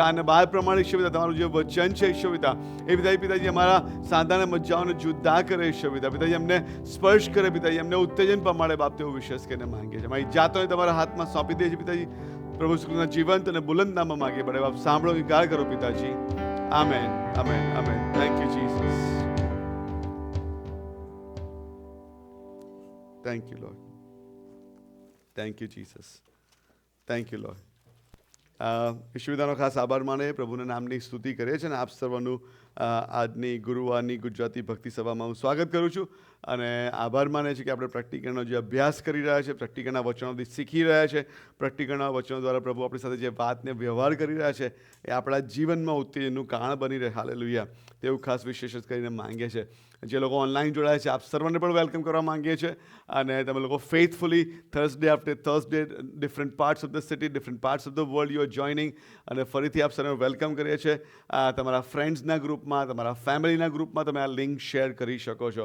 અને બાળ પ્રમાણે ઈશ્વર તમારું જે વચન છે ઈશ્વર એ પિતાજી અમારા સાધારણ મજ્જાઓને જુદા કરે ઈશ્વર પિતાજી અમને સ્પર્શ કરે પિતાજી અમને ઉત્તેજન પ્રમાણે બાપ તેવું વિશ્વાસ કરીને માંગે છે મારી જાતોને તમારા હાથમાં સોંપી દે છે પિતાજી પ્રભુ શ્રીના જીવંત અને બુલંદ નામમાં માંગે પડે બાપ સાંભળો વિકાર કરો પિતાજી amen amen amen thank you Jesus thank you Lord thank you Jesus thank you Lord ઈશ્વરદાનો ખાસ આભાર માને પ્રભુના નામની સ્તુતિ કરીએ છીએ અને આપ સર્વનું આજની ગુરુવારની ગુજરાતી ભક્તિ સભામાં હું સ્વાગત કરું છું અને આભાર માને છે કે આપણે પ્રેક્ટિકલનો જે અભ્યાસ કરી રહ્યા છે પ્રેક્ટિકલના વચનોથી શીખી રહ્યા છે પ્રેક્ટિકલના વચનો દ્વારા પ્રભુ આપણી સાથે જે વાતને વ્યવહાર કરી રહ્યા છે એ આપણા જીવનમાં ઉત્તેજનનું કારણ બની રહે હાલેલુયા તેવું ખાસ વિશેષ કરીને માંગે છે જે લોકો ઓનલાઈન જોડાયા છે આપ સર્વને પણ વેલકમ કરવા માંગીએ છીએ અને તમે લોકો faithfully Thursday after Thursday different parts of the city different parts of the world you are joining અને ફરીથી આપ સર્વને વેલકમ કરીએ છીએ તમારા ફ્રેન્ડ્સના ગ્રુપમાં તમારા ફેમિલીના ગ્રુપમાં તમે આ લિંક શેર કરી શકો છો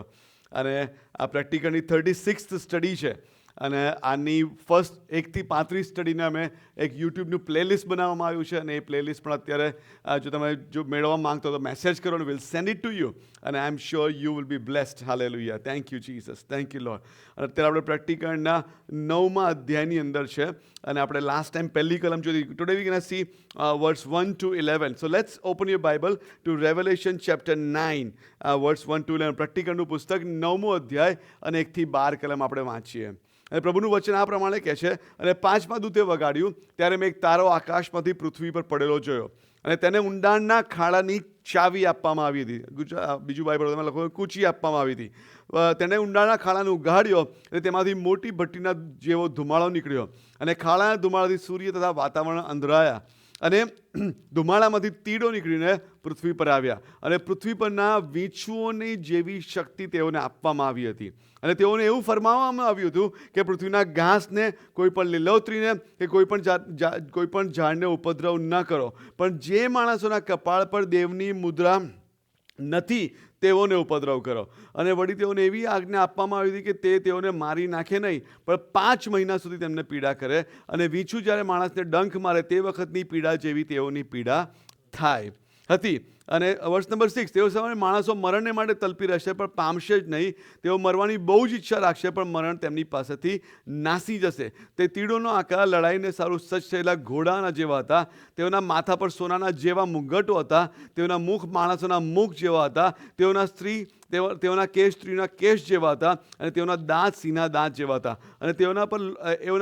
અને આ પ્રેક્ટિકલની 36th સ્ટડી છે અને આની ફર્સ્ટ 1 થી 35 સ્ટડીને અમે એક યુટ્યુબનું પ્લેલિસ્ટ બનાવવામાં આવ્યું છે અને એ પ્લેલિસ્ટ પણ અત્યારે જો તમે જો મેળવવા માંગતો તો મેસેજ કરો અને will send it to you અને I am sure you will be blessed hallelujah thank you Jesus thank you Lord અને અત્યારે આપણે પ્રેક્ટિકલના 9મા અધ્યાયની અંદર છે અને આપણે લાસ્ટ ટાઈમ પહેલી કલમ જોઈ today we can see verse 1 to 11 so let's open your Bible to Revelation chapter 9 verse 1 to 11 પ્રેક્ટિકલનું પુસ્તક 9મો અધ્યાય અને 1 થી 12 કલમ આપણે વાંચીએ અને પ્રભુનું વચન આ પ્રમાણે કહે છે અને 5મા દૂતે વગાડ્યું ત્યારે મેં એક તારો આકાશમાંથી પૃથ્વી પર પડેલો જોયો અને તેને ઊંડાણના ખાડાની ચાવી આપવામાં આવી હતી બીજું બાઇબલ તમે લખો કૂચી આપવામાં આવી હતી તેને ઊંડાણના ખાડાને ઉઘાડ્યો અને તેમાંથી મોટી ભઠ્ઠીના જેવો ધુમાડો નીકળ્યો અને ખાડાના ધુમાડાથી સૂર્ય તથા વાતાવરણ અંધરાયા અને ધુમાડામાંથી તીડો નીકળીને પૃથ્વી પર આવ્યા અને પૃથ્વી પરના વીંછુઓની જેવી શક્તિ તેઓને આપવામાં આવી હતી અને તેઓને એવું ફરમાવવામાં આવ્યું હતું કે પૃથ્વીના ઘાસને કોઈ પણ લીલોતરીને કે કોઈ પણ ઝાડને ઉપદ્રવ ન કરો પણ જે માણસોના કપાળ પર દેવની મુદ્રા નથી તેઓને ઉપદ્રવ કરો અને વળી તેઓને એવી આજ્ઞા આપવામાં આવી હતી કે તે તેઓને મારી નાખે નહીં પણ 5 મહિના સુધી તેમને પીડા કરે અને વીંછું જ્યારે માણસને ડંખ મારે તે વખતની પીડા જેવી તેઓની પીડા થાય હતી અને વર્ષ નંબર 6 તેઓ સમયે માણસો મરણને માટે તલપી રહેશે પણ પામશે જ નહીં તેઓ મરવાની બહુ જ ઈચ્છા રાખશે પણ મરણ તેમની પાસેથી નાસી જશે તે તીડોનો આકાર લડાઈને સારું સજ્જ થયેલા ઘોડાના જેવા હતા તેઓના માથા પર સોનાના જેવા મુગટો હતા તેઓના મુખ માણસોના મુખ જેવા હતા તેઓના કેશ સ્ત્રીના કેશ જેવા હતા અને તેઓના દાંત સિંહના દાંત જેવા હતા અને તેઓના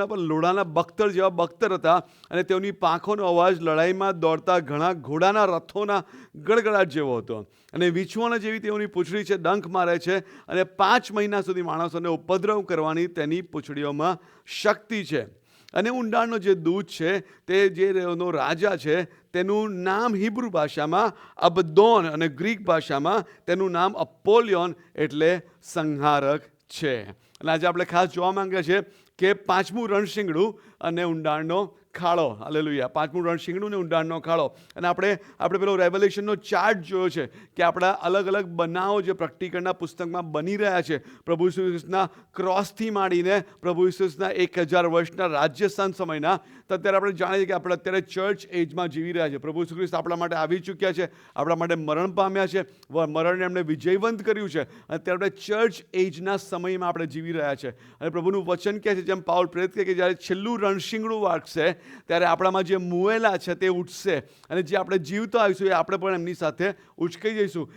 પર લોઢાના બખ્તર જેવા બખ્તર હતા અને તેઓની પાંખોનો અવાજ લડાઈમાં દોડતા ઘણા ઘોડાના રથોના ગડગડાટ જેવો હતો અને વીંછુઓના જેવી તેઓની પૂંછડી છે ડંખ મારે છે અને 5 મહિના સુધી માણસોને ઉપદ્રવ કરવાની તેની પૂંછડીઓમાં શક્તિ છે અને ઊંડાણનો જે દૂત છે તે જે રાજા છે તેનું નામ હિબ્રુ ભાષામાં અબદ્દોન અને ગ્રીક ભાષામાં તેનું નામ અપોલ્યોન એટલે સંહારક છે અને આજે આપણે ખાસ જોવા માંગીએ છીએ કે 5મું રણશીંગડું અને ઊંડાણનો ખાડો હાલેલુયા 5મું રણશીંગડું ને ઊંડાણનો ખાડો અને આપણે પેલો રેવલેશનનો ચાર્ટ જોયો છે કે આપણા અલગ અલગ બનાવો જે પ્રેક્ટિકલના પુસ્તકમાં બની રહ્યા છે પ્રભુ ઈસુ ખ્રિસ્તના ક્રોસથી માંડીને પ્રભુ ઈસુ ખ્રિસ્તના 1000 વર્ષના રાજ્યસ્થાન સમયના તો અત્યારે આપણે જાણીએ છીએ કે આપણે અત્યારે ચર્ચ એજમાં જીવી રહ્યા છે પ્રભુ ઈસુ ખ્રિસ્ત આપણા માટે આવી ચૂક્યા છે આપણા માટે મરણ પામ્યા છે મરણને એમણે વિજયવંત કર્યું છે અને અત્યારે આપણે ચર્ચ એજના સમયમાં આપણે જીવી રહ્યા છે અને પ્રભુનું વચન કહે છે જેમ પાઉલ પ્રેરિત કહે કે જ્યારે છેલ્લું રણશીંગડું વાગશે ત્યારે આપણામાં જે મુએલા છે તે ઉઠશે અને જે આપણે જીવતા આવીશું એ આપણે પણ એમની સાથે ઉચકાઈ જઈશું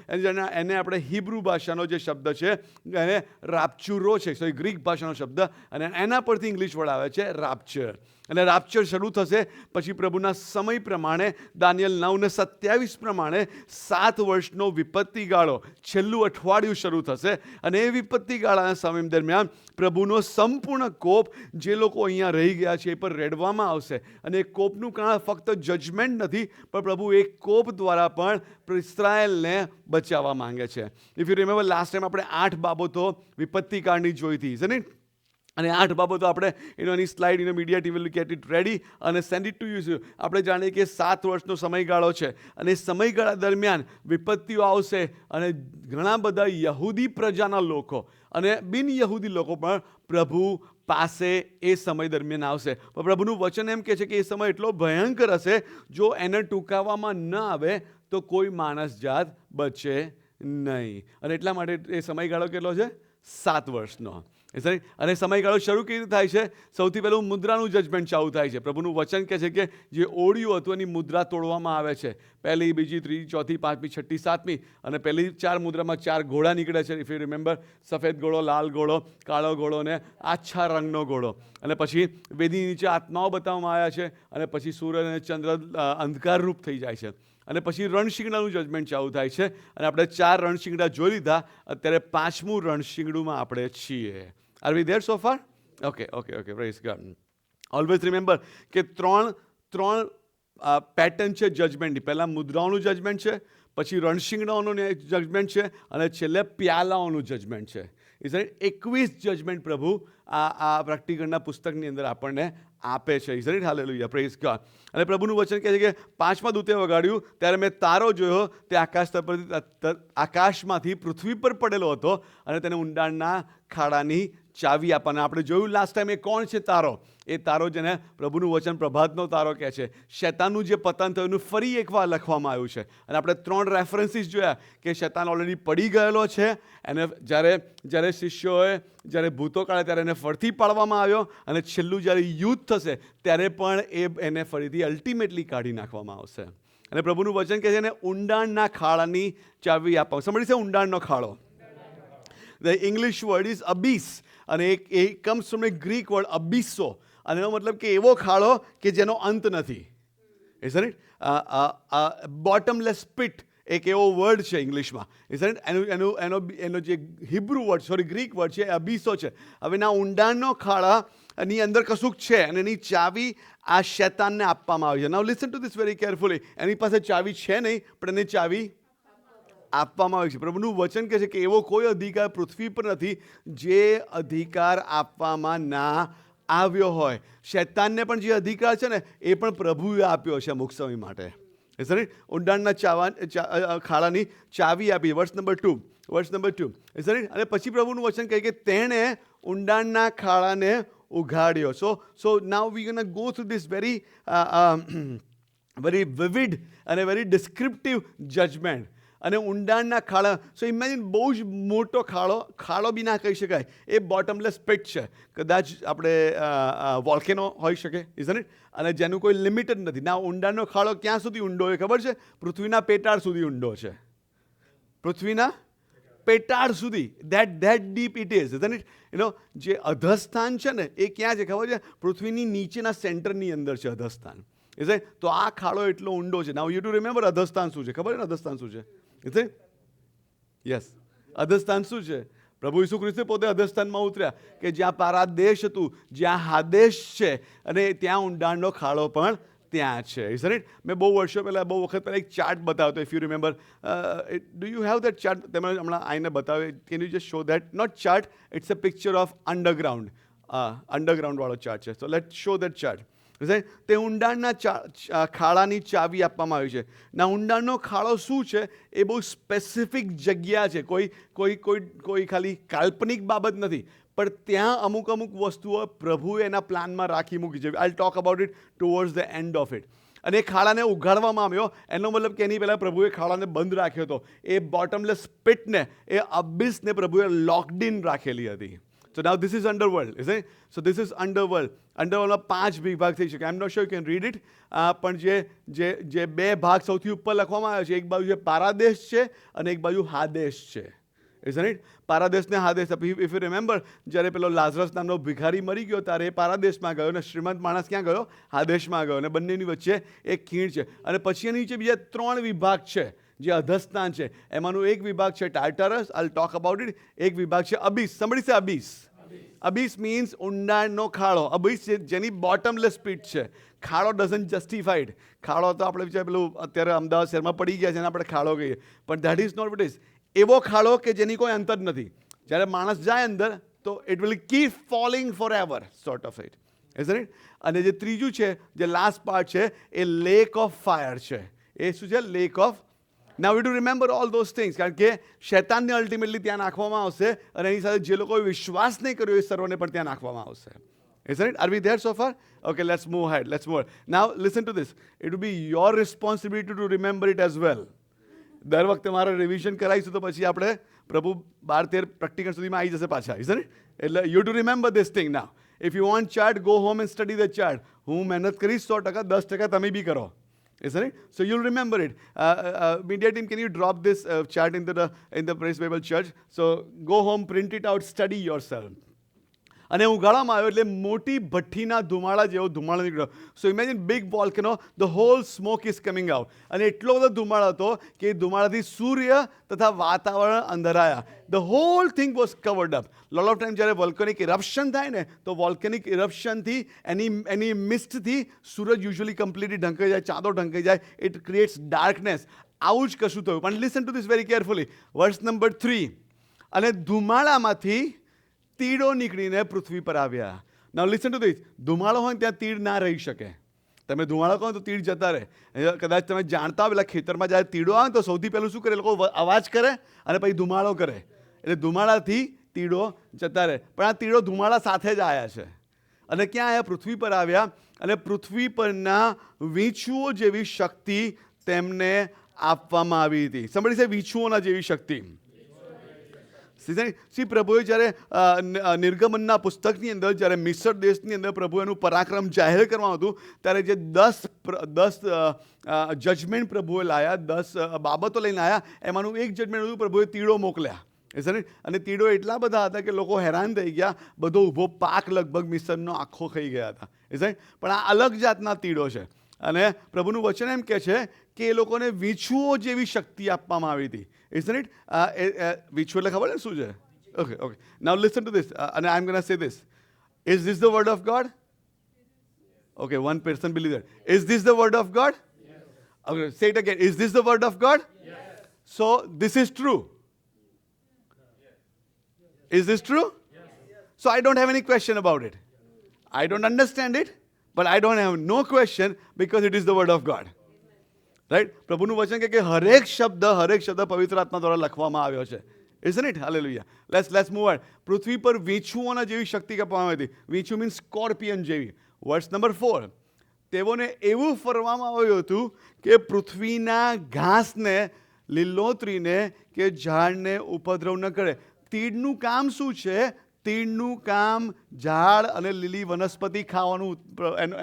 એને આપણે હિબ્રુ ભાષાનો જે શબ્દ છે એને રાપ્ચુરો છે સોરી ગ્રીક ભાષાનો શબ્દ અને એના પરથી ઇંગ્લિશ વર્ડ આવે છે રાપ્ચર અને રાપ્ચર શરૂ થશે પછી પ્રભુના સમય પ્રમાણે દાનિયેલ 9:27 પ્રમાણે 7 વર્ષનો વિપત્તિ ગાળો છેલ્લું અઠવાડિયું શરૂ થશે અને એ વિપત્તિ ગાળાના સમય દરમિયાન પ્રભુનો સંપૂર્ણ કોપ જે લોકો અહીંયા રહી ગયા છે એ પર રેડવામાં આવશે અને એ કોપનું કારણ ફક્ત જજમેન્ટ નથી પણ પ્રભુ એક કોપ દ્વારા પણ ઇસ્રાયેલને બચાવવા માંગે છે if you remember last time આપણે 8 બાબતો વિપત્તિ કાળની જોઈ હતી ઇઝન્ટ ઇટ અને 8 બાબતો આપણે એની slide media TV will get it ready અને સેન્ડ ઇટ ટુ યુ આપણે જાણીએ કે 7 વર્ષનો સમયગાળો છે અને સમયગાળા દરમિયાન વિપત્તિઓ આવશે અને ઘણા બધા યહૂદી પ્રજાના લોકો અને બિન યહૂદી લોકો પણ પ્રભુ પાસે એ સમય દરમિયાન આવશે. પણ પ્રભુનું વચન એમ કહે છે કે એ સમય એટલો ભયંકર હશે, જો એને ટૂંકાવવામાં ન આવે તો કોઈ માણસ જાત બચે નહીં. અને એટલા માટે એ સમયગાળો કેટલો છે? 7 વર્ષનો. અને સમયગાળો શરૂ કેવી રીતે થાય છે? સૌથી પહેલું મુદ્રાનું જજમેન્ટ ચાલુ થાય છે. પ્રભુનું વચન કહે છે કે જે ઓળિયું હતું એની મુદ્રા તોડવામાં આવે છે. પહેલી, બીજી, ત્રીજી, ચોથી, પાંચમી, છઠ્ઠી, સાતમી. અને પહેલી 4 મુદ્રામાં 4 ઘોડા નીકળે છે. ઇફ યુ રિમેમ્બર, સફેદ ઘોડો, લાલ ઘોડો, કાળો ઘોડો અને આછા રંગનો ઘોડો. અને પછી વેદી નીચે આત્માઓ બતાવવામાં આવ્યા છે. અને પછી સૂર્ય અને ચંદ્ર અંધકાર રૂપ થઈ જાય છે. અને પછી રણશિંગડાનું જજમેન્ટ ચાલુ થાય છે. અને આપણે 4 રણશિંગડા જોઈ લીધા. અત્યારે 5મું રણશિંગડુંમાં આપણે છીએ. Are we there so far? Okay. Praise God. Always remember કે ત્રણ પેટર્ન છે જજમેન્ટની. પહેલાં મુદ્રાઓનું જજમેન્ટ છે, પછી રણશિંગડાઓનું જજમેન્ટ છે, અને છેલ્લે પ્યાલાઓનું જજમેન્ટ છે. 21 જજમેન્ટ પ્રભુ આ પ્રેક્ટિકલના પુસ્તકની અંદર આપણને આપે છે. Is it? Hallelujah, praise God. અને પ્રભુનું વચન કહે છે કે 5મા દૂતે વગાડ્યું ત્યારે મેં તારો જોયો, તે આકાશમાંથી પૃથ્વી પર પડેલો હતો, અને તેને ઊંડાણના ખાડાની ચાવી આપવાના. આપણે જોયું લાસ્ટ ટાઈમ, એ કોણ છે તારો? એ તારો જેને પ્રભુનું વચન પ્રભાતનો તારો કહે છે. શૈતાનનું જે પતન થયું એનું ફરી એકવાર લખવામાં આવ્યું છે. અને આપણે 3 રેફરન્સીસ જોયા કે શૈતાન ઓલરેડી પડી ગયેલો છે. એને જ્યારે શિષ્યોએ જ્યારે ભૂતો કાઢે ત્યારે એને ફરીથી પાડવામાં આવ્યો, અને છેલ્લું જ્યારે યુદ્ધ થશે ત્યારે પણ એને ફરીથી અલ્ટિમેટલી કાઢી નાખવામાં આવશે. અને પ્રભુનું વચન કહે છે એને ઊંડાણના ખાડાની ચાવી આપવા. સાંભળી છે ઊંડાણનો ખાડો? The English word is abyss, અને એ comes from a Greek word અબિસો, અને એનો મતલબ કે એવો ખાડો કે જેનો અંત નથી. Isn't it? બોટમલેસ પિટ એક એવો વર્ડ છે ઇંગ્લિશમાં. Isn't it? એનો જે હિબ્રુ વર્ડ, ગ્રીક વર્ડ છે, અબિસો છે. હવે ના ઊંડાણનો ખાડાની અંદર કશુંક છે, અને એની ચાવી આ શૈતાનને આપવામાં આવી છે. Now listen to this very carefully. એની પાસે ચાવી છે નહીં, પણ એને ચાવી આપવામાં આવી છે. પ્રભુનું વચન કહે છે કે એવો કોઈ અધિકાર પૃથ્વી પર નથી જે અધિકાર આપવામાં ના આવ્યો હોય. શૈતાનને પણ જે અધિકાર છે ને એ પણ પ્રભુએ આપ્યો છે અમુક સમય માટે. ઊંડાણના ખાડાની ચાવી આપી. વર્સ નંબર 2. અને પછી પ્રભુનું વચન કહે કે તેણે ઊંડાણના ખાડાને ઉઘાડ્યો. સો નાઉ વી ગોના ગો થ્રુ ધીસ વેરી વિવિડ અને વેરી ડિસ્ક્રિપ્ટિવ જજમેન્ટ. અને ઊંડાણના ખાડા. સો ઇમેજિન, બહુ જ મોટો ખાડો બી ના કહી શકાય, એ બોટમલેસ પિટ છે. કદાચ આપણે વોલ્કેનો હોઈ શકે, ઇઝન્ટ ઇટ? અને જેનું કોઈ લિમિટ જ નથી. ના, ઊંડાણનો ખાડો ક્યાં સુધી ઊંડો હોય ખબર છે? પૃથ્વીના પેટાળ સુધી ઊંડો છે. પૃથ્વીના પેટાળ સુધી. That deep it is, isn't it? જે અધસ્થાન છે ને એ ક્યાં છે ખબર છે? પૃથ્વીની નીચેના સેન્ટરની અંદર છે અધસ્થાન. તો આ ખાડો એટલો ઊંડો છે. નાઉ યુ ટુ રિમેમ્બર અધસ્થાન શું છે? ખબર છે ને અધસ્થાન શું છે? યસ, અધસ્થાન શું છે? પ્રભુ ઈસુ ખ્રિસ્તે પોતે અધસ્થાનમાં ઉતર્યા કે જ્યાં પારાદેશ હતું, જ્યાં હાદેશ છે, અને ત્યાં ઊંડાણનો ખાડો પણ ત્યાં છે. Isn't it? મેં બહુ વર્ષો પહેલાં, બહુ વખત પહેલાં એક ચાર્ટ બતાવતો. If you remember, do you have that chart? તમે હમણાં આઈને બતાવે. Can you just show that? Not chart, it's a picture of underground. અંડરગ્રાઉન્ડવાળો ચાર્ટ છે. So let show that chart. તે ઊંડાણના ખાડાની ચાવી આપવામાં આવી છે. ના, ઊંડાણનો ખાડો શું છે? એ બહુ સ્પેસિફિક જગ્યા છે. કોઈ ખાલી કાલ્પનિક બાબત નથી, પણ ત્યાં અમુક વસ્તુઓ પ્રભુએ એના પ્લાનમાં રાખી મૂકી છે. આઈ talk about it towards the end of it. અને એ ખાડાને ઉઘાડવામાં આવ્યો. એનો મતલબ કે એની પહેલાં પ્રભુએ ખાડાને બંધ રાખ્યો હતો. એ બોટમલેસ પિટને, એ અબિસને પ્રભુએ લોકડ ઇન રાખેલી હતી. So now this is underworld, is it? So this is underworld. અંડરવર્લ્ડમાં 5 વિભાગ થઈ શકે. I am not sure, you can read it. પણ જે 2 ભાગ સૌથી ઉપર લખવામાં આવ્યા છે, એક બાજુ પારાદેશ છે અને એક બાજુ હાદેશ છે. Isn't it? પારાદેશ ને હાદેશ. ઇફ યુ રિમેમ્બર, જ્યારે પેલો લાઝરસ નામનો ભિખારી મરી ગયો ત્યારે એ પારાદેશમાં ગયો, અને શ્રીમંત માણસ ક્યાં ગયો? હાદેશમાં ગયો. અને બંનેની વચ્ચે એક ખીણ છે. અને પછી એની નીચે બીજા 3 વિભાગ છે જે અધસ્થાન છે. એમાંનું એક વિભાગ છે Tartarus. I talk about it. એક વિભાગ છે અબિસ. સાંભળી છે અબિસ? અબિસ મીન્સ ઊંડાણનો ખાડો. અબિસ જેની બોટમલેસ પિટ છે. ખાડો ડઝન્ટ જસ્ટિફાઈડ. ખાડો તો આપણે વિચાર પેલું અત્યારે અમદાવાદ શહેરમાં પડી ગયા છે એને આપણે ખાડો કહીએ, પણ that is not it is. એવો ખાડો કે જેની કોઈ અંત જ નથી. જ્યારે માણસ જાય અંદર તો it will keep falling forever, sort of it. Isn't it? અને જે ત્રીજું છે, જે લાસ્ટ પાર્ટ છે, એ લેક ઓફ ફાયર છે. એ શું છે? Lake of. Now we to remember all those things, કારણ કે શૈતાનને અલ્ટિમેટલી ત્યાં નાખવામાં આવશે અને એની સાથે જે લોકોએ વિશ્વાસ નહીં કર્યો એ સર્વને પણ ત્યાં નાખવામાં આવશે. Isn't it? Are we there so far? Okay, let's move ahead. Now listen to this. It will be your responsibility to remember it as well. દર વખતે મારે રિવિઝન કરાવીશું તો પછી આપણે પ્રભુ 12-13 પ્રેક્ટિકલ સુધીમાં આવી જશે પાછા. Isn't it? એટલે you two remember this thing now. If you want chart, go home and study the chart. હું મહેનત કરીશ 100%, 10% તમે બી કરો. Isn't it? So you'll remember it. Media team, can you drop this chart in the Praise Bible Church? So go home, print it out, study yourself. અને ઉગાડવામાં આવ્યો એટલે મોટી ભઠ્ઠીના ધુમાડા જેવો ધુમાડો નીકળ્યો. So imagine big volcano, the whole smoke is coming out. અને એટલો બધો ધુમાડો હતો કે એ ધુમાડાથી સૂર્ય તથા વાતાવરણ અંધારાયા. The whole thing was covered up. Lot of time જ્યારે વોલ્કેનિક ઇરપ્શન થાય ને તો વોલ્કેનિક ઇરપ્શનથી એની મિસ્ટથી સૂરજ યુઝ્યુઅલી કમ્પ્લીટલી ઢંકાઈ જાય, ચાંદો ઢંકાઈ જાય. It creates darkness. આવું જ કશું થયું. પણ listen to this very carefully. Verse number 3. અને ધુમાડામાંથી તીડો નીકળીને પૃથ્વી પર આવ્યા. Now listen to this. ધુમાડો હોય ત્યાં તીડ ના રહી શકે. તમે ધુમાડો કહો તો તીડ જતા રહે. કદાચ તમે જાણતા હો પેલા ખેતરમાં જ્યારે તીડો આવે તો સૌથી પહેલું શું કરે? લોકો અવાજ કરે અને પછી ધુમાડો કરે. એટલે ધુમાડાથી તીડો જતા રહે. પણ આ તીડો ધુમાડા સાથે જ આવ્યા છે. અને ક્યાં આવ્યા? પૃથ્વી પર આવ્યા. અને પૃથ્વી પરના વીંછુઓ જેવી શક્તિ તેમને આપવામાં આવી હતી. સમજી છે? વીંછુઓના જેવી શક્તિ. સી પ્રભુએ જ્યારે નિર્ગમનના પુસ્તકની અંદર જ્યારે મિસર દેશની અંદર પ્રભુ એનું પરાક્રમ જાહેર કરવાનું હતું ત્યારે જે 10 જજમેન્ટ પ્રભુએ લાયા, 10 બાબતો લઈને આવ્યા, એમાંનું એક જજમેન્ટ હતું પ્રભુએ તીડો મોકલ્યા. અને તીડો એટલા બધા હતા કે લોકો હેરાન થઈ ગયા. બધો ઊભો પાક લગભગ મિસરનો આખો ખાઈ ગયા હતા. પણ આ અલગ જાતના તીડો છે. અને પ્રભુનું વચન એમ કહે છે કે એ લોકોને વીંછુઓ જેવી શક્તિ આપવામાં આવી હતી. Isn't it? વીંછું એટલે ખબર ને શું છે? Okay. Now listen to this. And I'm going to say this. Is this the word of God? Okay, one person believe that. Is this the word of God? Yes. Okay, say it again. Is this the word of God? Yes. So this is true. Is this true? Yes. So I don't have any question about it. I don't understand it, but I don't have no question because it is the word of God. Right? પ્રભુનું વચન કે હરેક શબ્દ પવિત્ર આત્મા દ્વારા લખવામાં આવ્યો છે. Isn't it? Hallelujah. Let's move on. પૃથ્વી પર વીંછુઓના જેવી શક્તિ આપવામાં આવી હતી. વીંછું મીન્સ સ્કોર્પિયન જેવી. વર્સ નંબર 4. તેઓને એવું ફરવામાં આવ્યું હતું કે પૃથ્વીના ઘાસને, લીલોતરીને કે ઝાડને ઉપદ્રવ ન કરે. તીડનું કામ શું છે? તીડનું કામ ઝાડ અને લીલી વનસ્પતિ ખાવાનું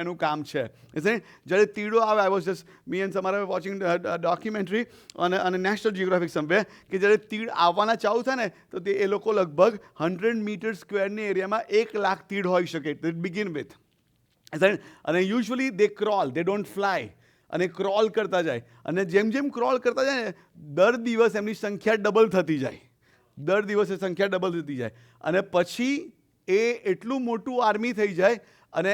એનું કામ છે. જ્યારે તીડો આવે, I was just me and Samar watching documentary અને નેશનલ જિયોગ્રાફિક સમવે કે જ્યારે તીડ આવવાના ચાલુ થાય ને તો એ લોકો લગભગ 100 મીટર સ્ક્વેરની એરિયામાં 1 લાખ તીડ હોઈ શકે. It begin with. અને usually they crawl, they don't fly. અને ક્રોલ કરતા જાય. અને જેમ જેમ ક્રોલ કરતા જાય ને દર દિવસ એમની સંખ્યા ડબલ થતી જાય. દર દિવસે સંખ્યા ડબલ થતી જાય. અને પછી એ એટલું મોટું આર્મી થઈ જાય અને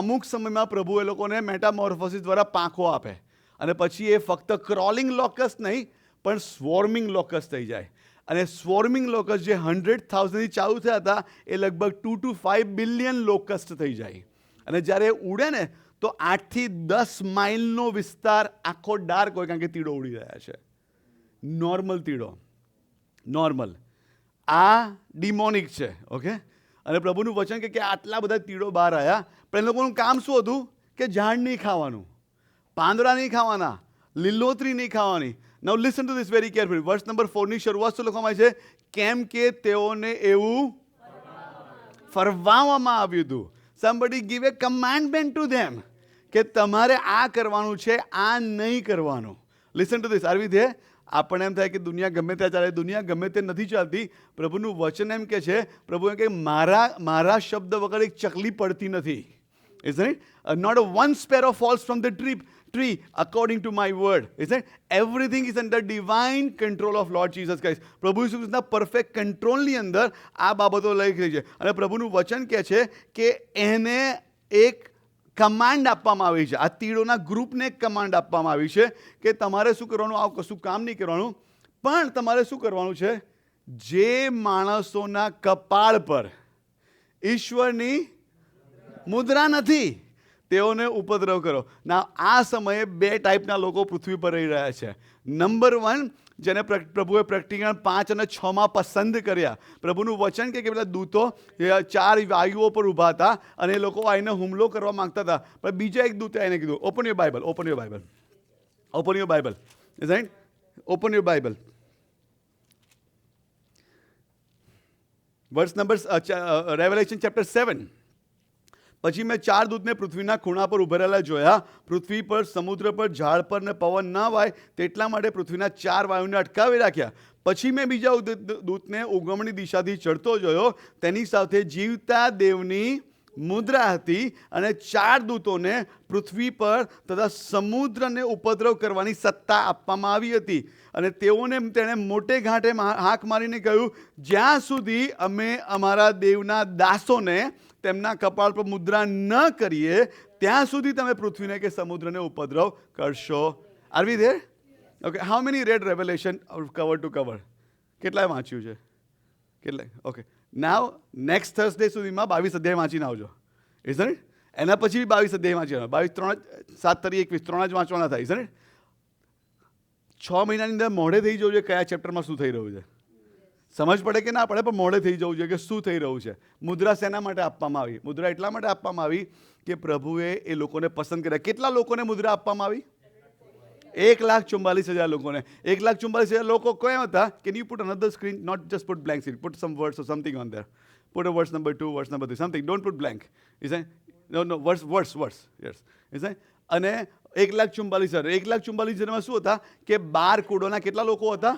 અમુક સમયમાં પ્રભુ એ લોકોને મેટામોર્ફોસિસ દ્વારા પાંખો આપે. અને પછી એ ફક્ત ક્રોલિંગ લોકસ નહીં પણ સ્વોર્મિંગ લોકસ થઈ જાય. અને સ્વોર્મિંગ લોકસ જે 100,000થી ચાલુ થયા હતા એ લગભગ 2 to 5 બિલિયન લોકસ્ટ થઈ જાય. અને જ્યારે ઉડે ને તો 8 થી 10 માઇલનો વિસ્તાર આખો ડાર્ક હોય, કારણ કે તીડો ઉડી રહ્યા છે. નોર્મલ તીડો, નોર્મલ. આ ડિમોનિક છે. ઓકે? અને પ્રભુનું વચન કે આટલા બધા તીડો બહાર આવ્યા. પણ એ લોકોનું કામ શું હતું? કે ઝાડ નહીં ખાવાનું, પાંદડા નહીં ખાવાના, લીલોતરી નહીં ખાવાની. Now listen to this very carefully. Verse number 4ની શરૂઆત શું લખવામાં આવી છે? કેમ કે તેઓને એવું ફરવામાં આવ્યું હતું. Somebody give a commandment to them કે તમારે આ કરવાનું છે, આ નહીં કરવાનું. Listen to this. Are we there? આપણને એમ થાય કે દુનિયા ગમે ત્યાં ચાલે. દુનિયા ગમે તે નથી ચાલતી. પ્રભુનું વચન એમ કે છે, પ્રભુ એમ કે મારા શબ્દ વગર એક ચકલી પડતી નથી. Isn't it? Not a one sparrow falls from the tree according to my word. Isn't it? Everything is under divine control of Lord Jesus Christ. પ્રભુ ઈસુ ખ્રિસ્તના પરફેક્ટ કંટ્રોલની અંદર આ બાબતો લખી છે. અને પ્રભુનું વચન કહે છે કે એને એક કમાન્ડ આપવામાં આવી છે. આ તીડોના ગ્રુપને એક કમાન્ડ આપવામાં આવી છે કે તમારે શું કરવાનું? આ કશું કામ નહીં કરવાનું, પણ તમારે શું કરવાનું છે? જે માણસોના કપાળ પર ઈશ્વરની મુદ્રા નથી તેઓને ઉપદ્રવ કરો. ના, આ સમયે 2 ટાઈપના લોકો પૃથ્વી પર રહી રહ્યા છે. નંબર 1, જેને પ્રભુએ પ્રકટીકરણ 5 અને 6 પસંદ કર્યા. પ્રભુનું વચન કે પેલા દૂતો 4 વાયુઓ પર ઊભા હતા અને એ લોકો આવીને હુમલો કરવા માંગતા હતા. પણ બીજા એક દૂતે આવીને કીધું, open your Bible, open your Bible, open your Bible, right, open your Bible. Verse number Revelation chapter 7. પછી મેં 4 દૂતને પૃથ્વીના ખૂણા પર ઉભા રહેલા જોયા. પૃથ્વી પર, સમુદ્ર પર, ઝાડ પર ને પવન ન વાય તેટલા માટે પૃથ્વીના 4 વાયુને અટકાવી રાખ્યા. પછી મેં બીજા દૂતને ઉગમણી દિશાથી ચડતો જોયો. તેની સાથે જીવતા દેવની મુદ્રા હતી અને 4 દૂતોને પૃથ્વી પર તથા સમુદ્રને ઉપદ્રવ કરવાની સત્તા આપવામાં આવી હતી. અને તેણે મોટે ઘાટે હાંક મારીને કહ્યું, જ્યાં સુધી અમે અમારા દેવના દાસોને તેમના કપાળ પર મુદ્રા ન કરીએ ત્યાં સુધી તમે પૃથ્વીને કે સમુદ્રને ઉપદ્રવ કરશો. Are we there? Okay, how many read revelation cover to cover? કેટલાય વાંચ્યું છે? કેટલાય? ઓકે, નાવ નેક્સ્ટ થર્સડે સુધીમાં 22 અધ્યાય વાંચીને આવજો. Is it? એના પછી 22 અધ્યાય વાંચી 22, 3, 7, 21, 3 જ વાંચવાના થાય. Is it? 6 મહિનાની અંદર મોઢે થઈ જવું જોઈએ કયા ચેપ્ટરમાં શું થઈ રહ્યું છે. સમજ પડે કે ના પડે, પણ મોડે થઈ જવું જોઈએ કે શું થઈ રહ્યું છે. મુદ્રા શેના માટે આપવામાં આવી? મુદ્રા એટલા માટે આપવામાં આવી કે પ્રભુએ એ લોકોને પસંદ કર્યા. કેટલા લોકોને મુદ્રા આપવામાં આવી? 1,44,000 લોકોને. 1,44,000 લોકો કયા હતા? Can you put another screen? Not just put blank screen, put some words or something on there. Put a verse number 2, verse number 3, something. Don't put blank. Is it? No, verse. Yes. Is it? અને 1,44,000. 1,44,000માં શું હતા કે 12 કુળોના કેટલા લોકો હતા?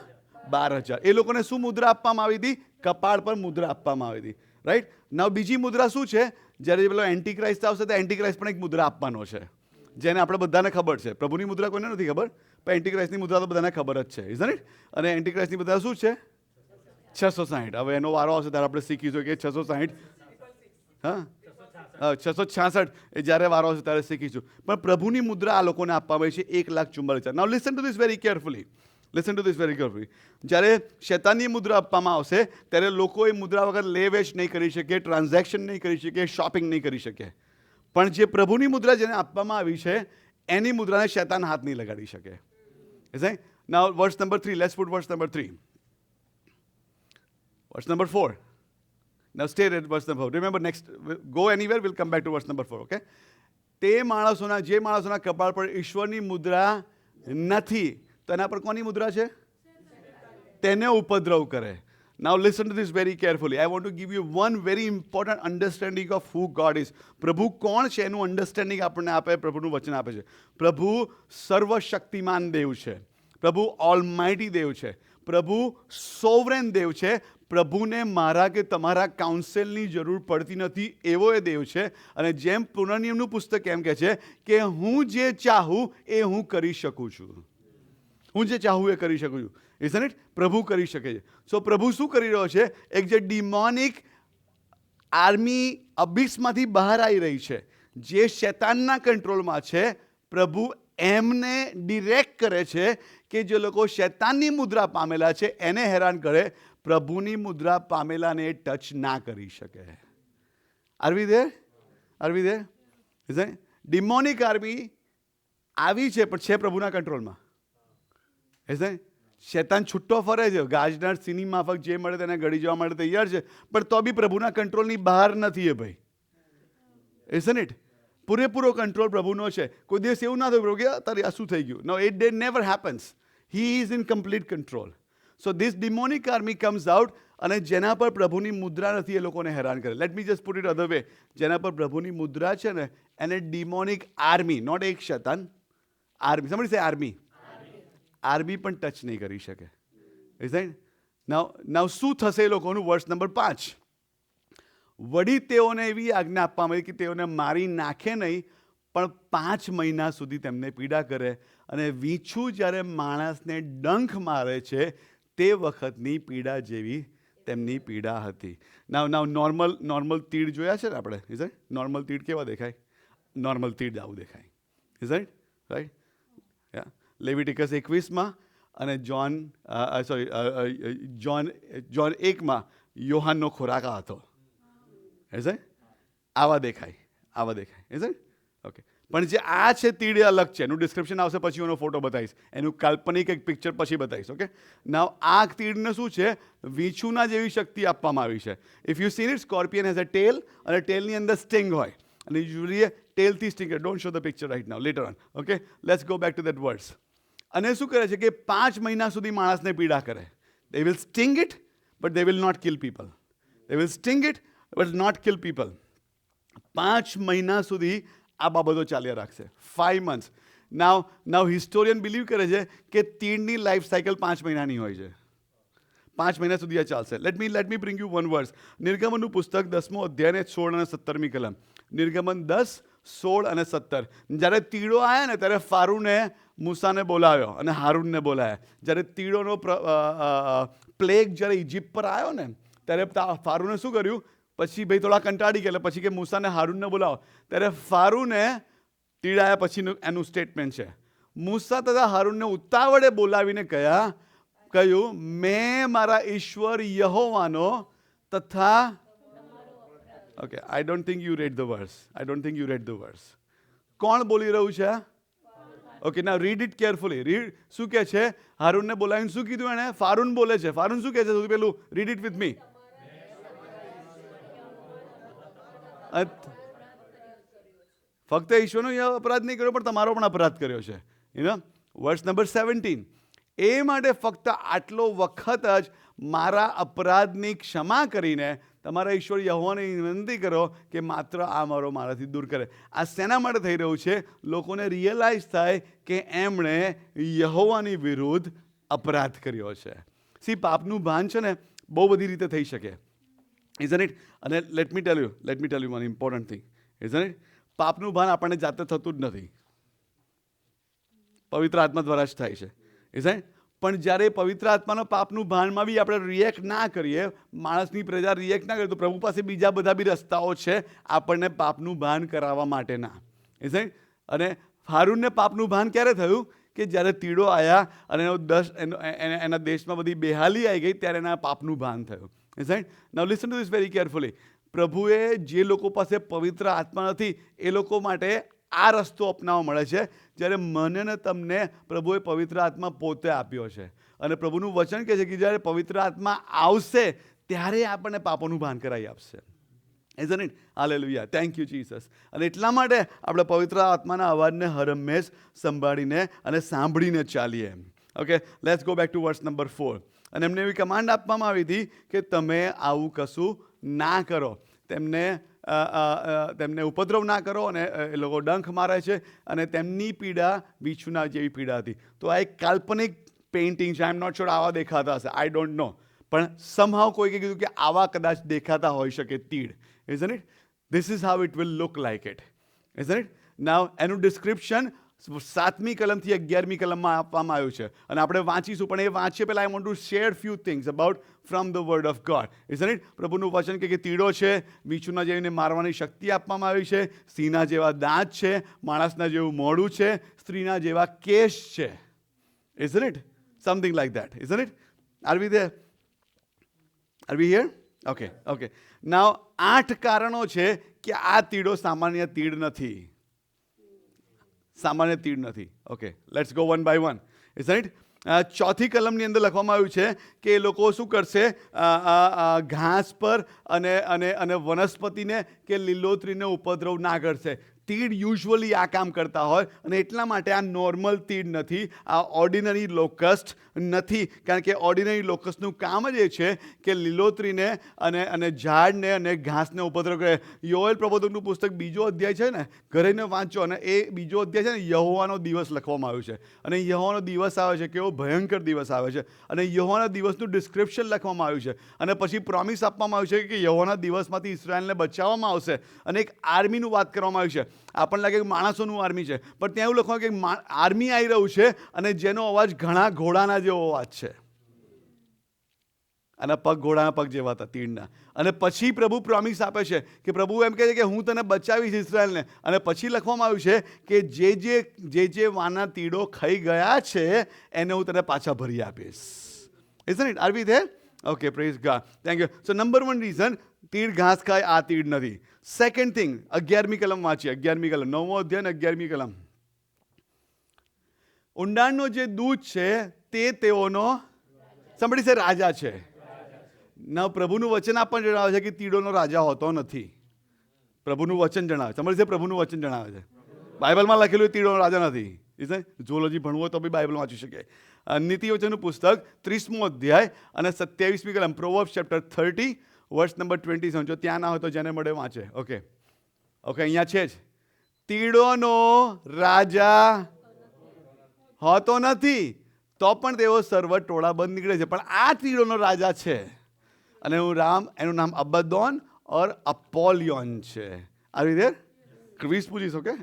12,000. એ લોકોને શું મુદ્રા આપવામાં આવી હતી? કપાળ પર મુદ્રા આપવામાં આવી હતી. રાઈટ. નાવ બીજી મુદ્રા શું છે? જ્યારે પેલો એન્ટીક્રાઇસ્ટ આવશે તો એન્ટીક્રાઇસ્ટ પણ એક મુદ્રા આપવાનો છે, જેને આપણે બધાને ખબર છે. પ્રભુની મુદ્રા કોઈને નથી ખબર, પણ એન્ટીક્રાઇસ્ટની મુદ્રા તો બધાને ખબર જ છે. Is it? અને એન્ટીક્રાઇસ્ટની મુદ્રા શું છે? 660. હવે એનો વારો આવશે ત્યારે આપણે શીખીશું કે 660, હા, 666 એ જ્યારે વારો આવશે ત્યારે શીખીશું. પણ પ્રભુની મુદ્રા આ લોકોને આપવામાં આવી છે 1,44,000. Now listen to this very carefully. Listen to this very carefully. જ્યારે શેતાનની મુદ્રા આપવામાં આવશે ત્યારે લોકો એ મુદ્રા વગર લે વેચ નહીં કરી શકે, ટ્રાન્ઝેક્શન નહીં કરી શકે, શોપિંગ નહીં કરી શકે. પણ જે પ્રભુની મુદ્રા જેને આપવામાં આવી છે એની મુદ્રાને શેતાન હાથ નહીં લગાડી શકે. Now verse number 3. Let's put verse number 3. Verse number 4. Now stay at verse number 4. Remember, next, go anywhere, we'll come back to verse number 4, okay? જે માણસોના કપાળ પર ઈશ્વરની મુદ્રા નથી, તો એના પર કોની મુદ્રા છે? તેને ઉપદ્રવ કરે. Now listen to this very carefully. I want to give you one very important understanding of who God is. પ્રભુ કોણ છે એનું અન્ડરસ્ટેન્ડિંગ આપણને આપે, પ્રભુનું વચન આપે છે. પ્રભુ સર્વશક્તિમાન દેવ છે. પ્રભુ ઓલમાઇટી દેવ છે. પ્રભુ સોવરેન દેવ છે. પ્રભુને મારા કે તમારા કાઉન્સેલની જરૂર પડતી નથી એવો એ દેવ છે. અને જેમ પુનર્નિયમનું પુસ્તક એમ કહે છે કે હું જે ચાહું એ હું કરી શકું છું. હું જે ચાહું એ કરી શકું છું. Isn't it? પ્રભુ કરી શકે છે. સો પ્રભુ શું કરી રહ્યો છે? એક જે ડિમોનિક આર્મી અબિક્સમાંથી બહાર આવી રહી છે, જે શેતાનના કંટ્રોલમાં છે, પ્રભુ એમને ડિરેક્ટ કરે છે કે જે લોકો શેતાનની મુદ્રા પામેલા છે એને હેરાન કરે, પ્રભુની મુદ્રા પામેલાને ટચ ના કરી શકે. Are we there? Are we there? Isn't? Demonic army આવી છે પણ છે પ્રભુના કંટ્રોલમાં. ઇઝન્ટ? શેતાન છૂટો ફરે છે, ગાજનાર સિંહની માફક જે મળે તેને ગળી જવા માટે તૈયાર છે, પણ તો બી પ્રભુના કંટ્રોલની બહાર નથી એ ભાઈ. Isn't it? પૂરેપૂરો કંટ્રોલ પ્રભુનો છે. કોઈ દિવસ એવું ના થયું પ્રભુ કે તારે આ શું થઈ ગયું. No, it never happens. He is in complete control. So this demonic army comes out અને જેના પર પ્રભુની મુદ્રા નથી એ લોકોને હેરાન કરે. Late me just put it other way. જેના પર પ્રભુની મુદ્રા છે ને એને ડિમોનિક આર્મી, નોટ એક શેતાન, આર્મી, સમજી છે? આર્મી પણ ટચ નહીં કરી શકે. ઇઝન્ટ? નાવ શું થશે એ લોકોનું? વર્સ નંબર 5. વળી તેઓને એવી આજ્ઞા આપવામાં આવી કે તેઓને મારી નાખે નહીં, પણ 5 મહિના સુધી તેમને પીડા કરે. અને વીંછું જ્યારે માણસને ડંખ મારે છે તે વખતની પીડા જેવી તેમની પીડા હતી. નાવ નોર્મલ તીડ જોયા છે ને આપણે? ઇઝન્ટ? નોર્મલ તીડ કેવા દેખાય? નોર્મલ તીડ આવું દેખાય. ઇઝન્ટ? રાઈટ? યા. લેવિટિકસ 21માં અને જોન 1માં યોહાનનો ખોરાક આ હતો. ઇઝન્ટ? આવા દેખાય. ઇઝન્ટ? ઓકે, પણ જે આ છે તીડ એ અલગ છે. એનું ડિસ્ક્રિપ્શન આવશે, પછી એનો ફોટો બતાવીશ, એનું કાલ્પનિક એક પિક્ચર પછી બતાવીશ. ઓકે, નાવ આ તીડને શું છે, વીંછુના જેવી શક્તિ આપવામાં આવી છે. If you seen it, scorpion has a tail, અને ટેલની અંદર સ્ટિંગ હોય, અને યુઝ્યુઅલી ટેલથી sting. Don't show the picture right now, later on. Okay, let's go back to that words. અને શું કરે છે કે 5 મહિના સુધી માણસને પીડા કરે. They will sting it, but they will not kill people. They will sting it, but not kill people. 5 મહિના સુધી આ બાબતો ચાલ્યા રાખશે. 5 months. Now historian believe કરે છે કે તીડની લાઈફ સાયકલ 5 મહિનાની હોય છે. 5 મહિના સુધી આ ચાલશે. Let me bring you one verse. નિર્ગમનનું પુસ્તક 10મો અધ્યાય ને 16 અને 17મી કલમ. નિર્ગમન 10, 16 અને 17. જ્યારે તીડો આવ્યા ને ત્યારે ફારૂને મૂસાને બોલાવ્યો અને હારૂનને બોલાવ્યા. જ્યારે તીડોનો પ્લેગ જ્યારે ઇજિપ્ત પર આવ્યો ને ત્યારે ફારૂને શું કર્યું, પછી ભાઈ થોડા કંટાળી ગયા, પછી કે મૂસાને હારૂનને બોલાવો. ત્યારે ફારૂને તીડ આવ્યા પછીનું એનું સ્ટેટમેન્ટ છે. મૂસા તથા હારૂનને ઉતાવળે બોલાવીને કહ્યું, મેં મારા ઈશ્વર યહોવાનો તથા. Okay, I don't think you read the verse. કોણ બોલી રહ્યું છે? Okay, now read it carefully. Read. શું કહે છે? હારૂનને બોલાવીને શું કીધું એણે? ફારૂન બોલે છે. ફારૂન શું કહે છે? સૌથી પહેલું રીડ ઇટ વિથ મી. ફક્ત ઈશ્વરનો અપરાધ નહીં કર્યો, પણ તમારો પણ અપરાધ કર્યો છે. વર્સ નંબર 17. એ માટે ફક્ત આટલો વખત જ મારા અપરાધની ક્ષમા કરીને તમારા ઈશ્વર યહોવાને વિનંતી કરો કે માત્ર આ મારાથી દૂર કરે. આ શેના માટે થઈ રહ્યું છે? લોકોને રિયલાઇઝ થાય કે એમણે યહોવાની વિરુદ્ધ અપરાધ કર્યો છે. સી, પાપનું ભાન છે ને બહુ બધી રીતે થઈ શકે, ઇઝન્ટ ઇટ? અને let me tell you one important thing, isn't it? પાપનું ભાન આપણને જાતે થતું જ નથી, પવિત્ર આત્મા દ્વારા જ થાય છે, ઇઝન્ટ? પણ જ્યારે પવિત્ર આત્માનો પાપનું ભાનમાં બી આપણે રિએક્ટ ના કરીએ, માણસની પ્રજા રિએક્ટ ના કરે, તો પ્રભુ પાસે બીજા બધા બી રસ્તાઓ છે આપણને પાપનું ભાન કરાવવા માટેના, ઇઝન્ટ? અને હારૂનને પાપનું ભાન ક્યારે થયું? કે જ્યારે તીડો આવ્યા અને એના દેશમાં બધી બેહાલી આવી ગઈ, ત્યારે એના પાપનું ભાન થયું, isn't? Now listen to this very carefully. પ્રભુએ જે લોકો પાસે પવિત્ર આત્મા નથી એ લોકો માટે આ રસ્તો અપનાવવા મળે છે. જ્યારે મને ને તમને પ્રભુએ પવિત્ર આત્મા પોતે આપ્યો છે, અને પ્રભુનું વચન કહે છે કે જ્યારે પવિત્ર આત્મા આવશે ત્યારે આપણને પાપોનું ભાન કરાવી આપશે. Isn't it? Hallelujah, thank you Jesus. અને એટલા માટે આપણે પવિત્ર આત્માના અવાજને હરમેશ સંભાળીને અને સાંભળીને ચાલીએ. Okay, let's go back to verse number 4. અને એમને એવી કમાન્ડ આપવામાં આવી હતી કે તમે આવું કશું ના કરો, તેમને ઉપદ્રવ ના કરો, અને એ લોકો ડંખ મારે છે, અને તેમની પીડા વીંછુના જેવી પીડા હતી. તો આ એક કાલ્પનિક પેઇન્ટિંગ છે. આઈ એમ નોટ શ્યોર આવા દેખાતા હશે, આઈ ડોન્ટ નો, પણ સમહાવ કોઈએ કીધું કે આવા કદાચ દેખાતા હોઈ શકે તીડ, isn't it? This is how it will look like it, isn't it? Now એનું ડિસ્ક્રિપ્શન 7મી કલમથી 11મી કલમમાં આપવામાં આવ્યું છે, અને આપણે વાંચીશું. પણ એ વાંચીએ પહેલાં I want to share few things about from the word of God, isn't it? પ્રભુનું વચન કે તીડો છે, વીંછુના જેવીને મારવાની શક્તિ આપવામાં આવી છે, સિંહના જેવા દાંત છે, માણસના જેવું મોઢું છે, સ્ત્રીના જેવા કેશ છે, isn't it? Something like that, isn't it? Are we there? Are we here? Okay. Now 8 કારણો છે કે આ તીડો સામાન્ય તીડ નથી. Okay, let's go one by one, isn't it? 4થી કલમની અંદર લખવામાં આવ્યું છે કે એ લોકો શું કરશે? ઘાસ પર અને વનસ્પતિને કે લીલોતરીને ઉપદ્રવ ના કરશે. તીડ યુઝ્યુઅલી આ કામ કરતા હોય, અને એટલા માટે આ નોર્મલ તીડ નથી, આ ઓર્ડિનરી લોકસ્ટ નથી. કારણ કે ઓર્ડિનરી લોકસ્ટનું કામ જ એ છે કે લીલોતરીને અને ઝાડને અને ઘાસને ઉપદ્રવ કરે. યોએલ પ્રબોધકનું પુસ્તક 2જો અધ્યાય છે ને, ઘરેને વાંચો, અને એ 2જો અધ્યાય છે ને યહોવાનો દિવસ લખવામાં આવ્યું છે. અને યહોવાનો દિવસ આવે છે, કેવો ભયંકર દિવસ આવે છે, અને યહોવાના દિવસનું ડિસ્ક્રિપ્શન લખવામાં આવ્યું છે, અને પછી પ્રોમિસ આપવામાં આવ્યું છે કે યહોવાના દિવસમાંથી ઇઝરાયલને બચાવવામાં આવશે, અને એક આર્મીનું વાત કરવામાં આવ્યું છે. આપણને લાગે કે માણસોનું આર્મી છે, પણ ત્યાં એવું લખવાનું કે આર્મી આવી રહ્યું છે, અને જેનો અવાજ ઘણા ઘોડાના જેવો અવાજ છે, અને પગ ઘોડાના પગ જેવા હતા તીડના. અને પછી પ્રભુ પ્રોમિસ આપે છે કે પ્રભુ એમ કહે છે કે હું તને બચાવીશ ઇઝરાયલને. અને પછી લખવામાં આવ્યું છે કે જે વાના તીડો ખાઈ ગયા છે એને હું તને પાછા ભરી આપીશ. Isn't it? Are we there? Okay, praise God, thank you. So number 1 reason, તીડ ઘાસ ખાય, આ તીડ નથી. સેકન્ડ થિંગ, 11મી કલમ વાંચીએ. 11મી કલમ, 9મો અધ્યાય ને 11મી કલમ. ઊંડાણનો જે દૂત છે તે તેઓનો somebody say રાજા છે. ના, પ્રભુનું વચન આપણને જણાવે છે કે તીડોનો રાજા હોતો નથી. પ્રભુનું વચન જણાવે, somebody say પ્રભુનું વચન જણાવે છે. બાઇબલમાં લખેલું તીડોનો રાજા નથી. ઝૂઓલોજી ભણવું હોય તો બી બાઇબલ વાંચી શકે. નીતિવચનનું પુસ્તક 30મો અધ્યાય અને 27મી કલમ, પ્રોવર્બ્સ ચેપ્ટર 30 વર્સ નંબર 27. જો ત્યાં ના હોય તો જેને મળે વાંચે. ઓકે, અહીંયા છે જ. તીડોનો રાજા હોતો નથી, તો પણ તેઓ સર્વ ટોળા બંધ નીકળે છે. પણ આ તીડોનો રાજા છે, અને એનું નામ અબદ્દોન ઓર અપોલિયોન છે. આ રીતે ક્વિઝ પૂછીશ. ઓકે,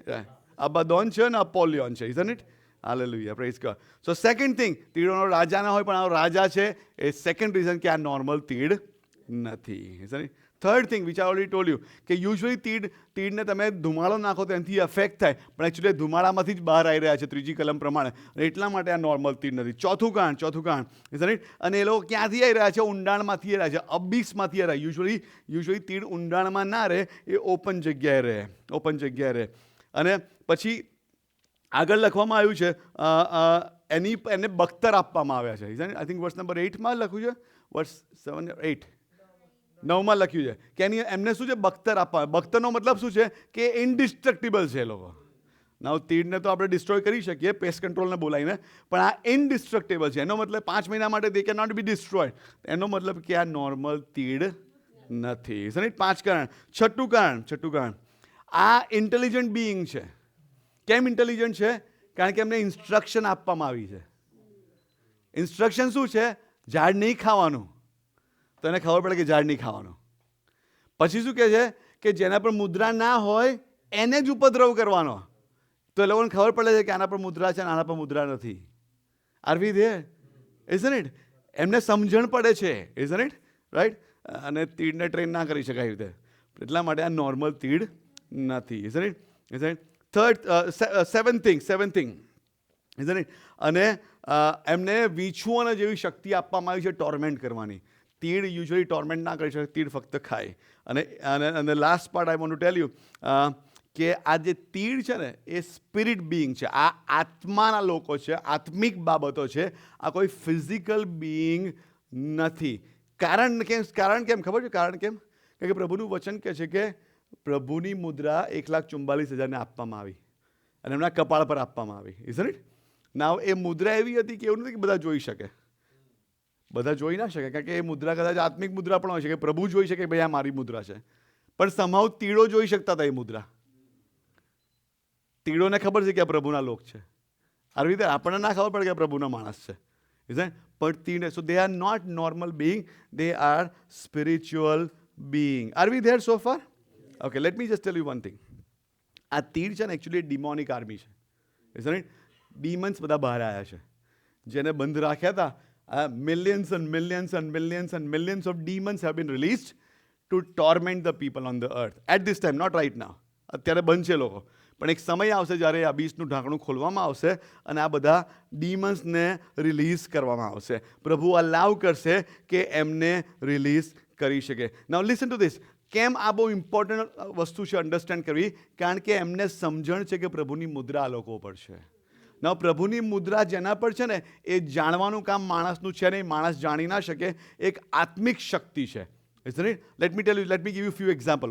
અબદ્દોન છે અને અપોલિયોન છે. Isn't it? Hallelujah, praise God. So second thing, તીડોનો રાજા ના હોય પણ આ રાજા છે, એ સેકન્ડ રીઝન કે આ નોર્મલ તીડ નથી. Isn't it? Third thing which I already told you કે યુઝ્યુઅલી તીડને તમે ધુમાડો નાખો તો એનાથી અફેક્ટ થાય, પણ એકચ્યુઅલી ધુમાડામાંથી જ બહાર આવી રહ્યા છે 3જી કલમ પ્રમાણે, એટલા માટે આ નોર્મલ તીડ નથી. ચોથું કારણ ઇઝન્ટ ઇટ? અને એ લોકો ક્યાંથી આવી રહ્યા છે? ઊંડાણમાંથી આવી રહ્યા છે, અબીસમાંથી આવી રહ્યા. યુઝ્યુઅલી તીડ ઊંડાણમાં ના રહે, એ ઓપન જગ્યાએ રહે. અને પછી આગળ લખવામાં આવ્યું છે એને બખ્તર આપવામાં આવ્યા છે. આઈ થિંક વર્સ નંબર 8માં લખ્યું છે, વર્સ 7 8 9માં લખ્યું છે કે એમને શું છે? બખ્તર આપવા. બખ્તરનો મતલબ શું છે? કે ઇનડિસ્ટ્રક્ટિબલ છે એ લોકો. નાવ તીડને તો આપણે ડિસ્ટ્રોય કરી શકીએ પેસ્ટ કંટ્રોલને બોલાવીને, પણ આ ઇનડિસ્ટ્રક્ટેબલ છે. એનો મતલબ 5 મહિના માટે they can not be destroy. એનો મતલબ કે આ નોર્મલ તીડ નથી. 5 કારણ. છઠ્ઠું કારણ, આ ઇન્ટેલિજન્ટ બિઈંગ છે. કેમ ઇન્ટેલિજન્ટ છે? કારણ કે એમને ઇન્સ્ટ્રક્શન આપવામાં આવી છે. ઇન્સ્ટ્રક્શન શું છે? ઝાડ નહીં ખાવાનું. તો એને ખબર પડે કે ઝાડ નહીં ખાવાનું. પછી શું કહે છે? કે જેના પર મુદ્રા ના હોય એને જ ઉપદ્રવ કરવાનો. તો એ લોકોને ખબર પડે છે કે આના પર મુદ્રા છે અને આના પર મુદ્રા નથી. Are we there? Isn't it? એમને સમજણ પડે છે. Isn't it? રાઈટ? અને તીડને ટ્રેન ના કરી શકાય રીતે, એટલા માટે આ નોર્મલ તીડ નથી. Isn't it? Seventh thing isn't it? અને એમને વીંછુઓને જેવી શક્તિ આપવામાં આવી છે ટોર્મેન્ટ કરવાની. તીડ યુઝ્યુઅલી ટોર્મેન્ટ ના કરી શકે, તીડ ફક્ત ખાય. અને last part I want to tell you કે આ જે તીડ છે ને એ સ્પિરિટ બિઈંગ છે. આ આત્માના લોકો છે, આત્મિક બાબતો છે. આ કોઈ ફિઝિકલ બિઈંગ નથી. કારણ કેમ ખબર છે? કારણ કેમ? કે પ્રભુનું વચન કહે છે કે પ્રભુની મુદ્રા 1,44,000 આપવામાં આવી અને એમના કપાળ પર આપવામાં આવી. Isn't it? નાવ એ મુદ્રા એવી હતી કે એવું નથી કે બધા જોઈ શકે. બધા જોઈ ના શકે, કારણ કે એ મુદ્રા કદાચ આત્મિક મુદ્રા પણ હોય છે કે પ્રભુ જોઈ શકે ભાઈ આ મારી મુદ્રા છે, પણ સમહાવ તીડો જોઈ શકતા હતા એ મુદ્રા. તીડોને ખબર છે કે આ પ્રભુના લોક છે. આવી રીતે આપણને ના ખબર પડે કે આ પ્રભુના માણસ છે. પણ તીડ, so they are not normal being, they are spiritual being. Are we there so far? Okay, let me just tell you one thing. આ તીડ છે ને એકચ્યુઅલી ડિમોનિક આર્મી છે. Isn't it? ડીમન્સ બધા બહાર આવ્યા છે, જેને બંધ રાખ્યા હતા. Millions and millions and millions and millions of demons have been released to torment the people on the earth at this time, not right now. અત્યારે બંધ છે લોકો, પણ એક સમય આવશે જ્યારે આ બીજનું ઢાંકણું ખોલવામાં આવશે અને આ બધા ડીમન્સને રિલીઝ કરવામાં આવશે. પ્રભુ અલાવ કરશે કે એમને રિલીઝ કરી શકે. નાઉ લિસન ટુ ધીસ. કેમ આ બહુ ઇમ્પોર્ટન્ટ વસ્તુ છે અન્ડરસ્ટેન્ડ કરવી? કારણ કે એમને સમજણ છે કે પ્રભુની મુદ્રા આ લોકો પર છે. ના, પ્રભુની મુદ્રા જેના પર છે ને એ જાણવાનું કામ માણસનું છે નહીં. માણસ જાણી ના શકે. એક આત્મિક શક્તિ છે. Let me give you few example.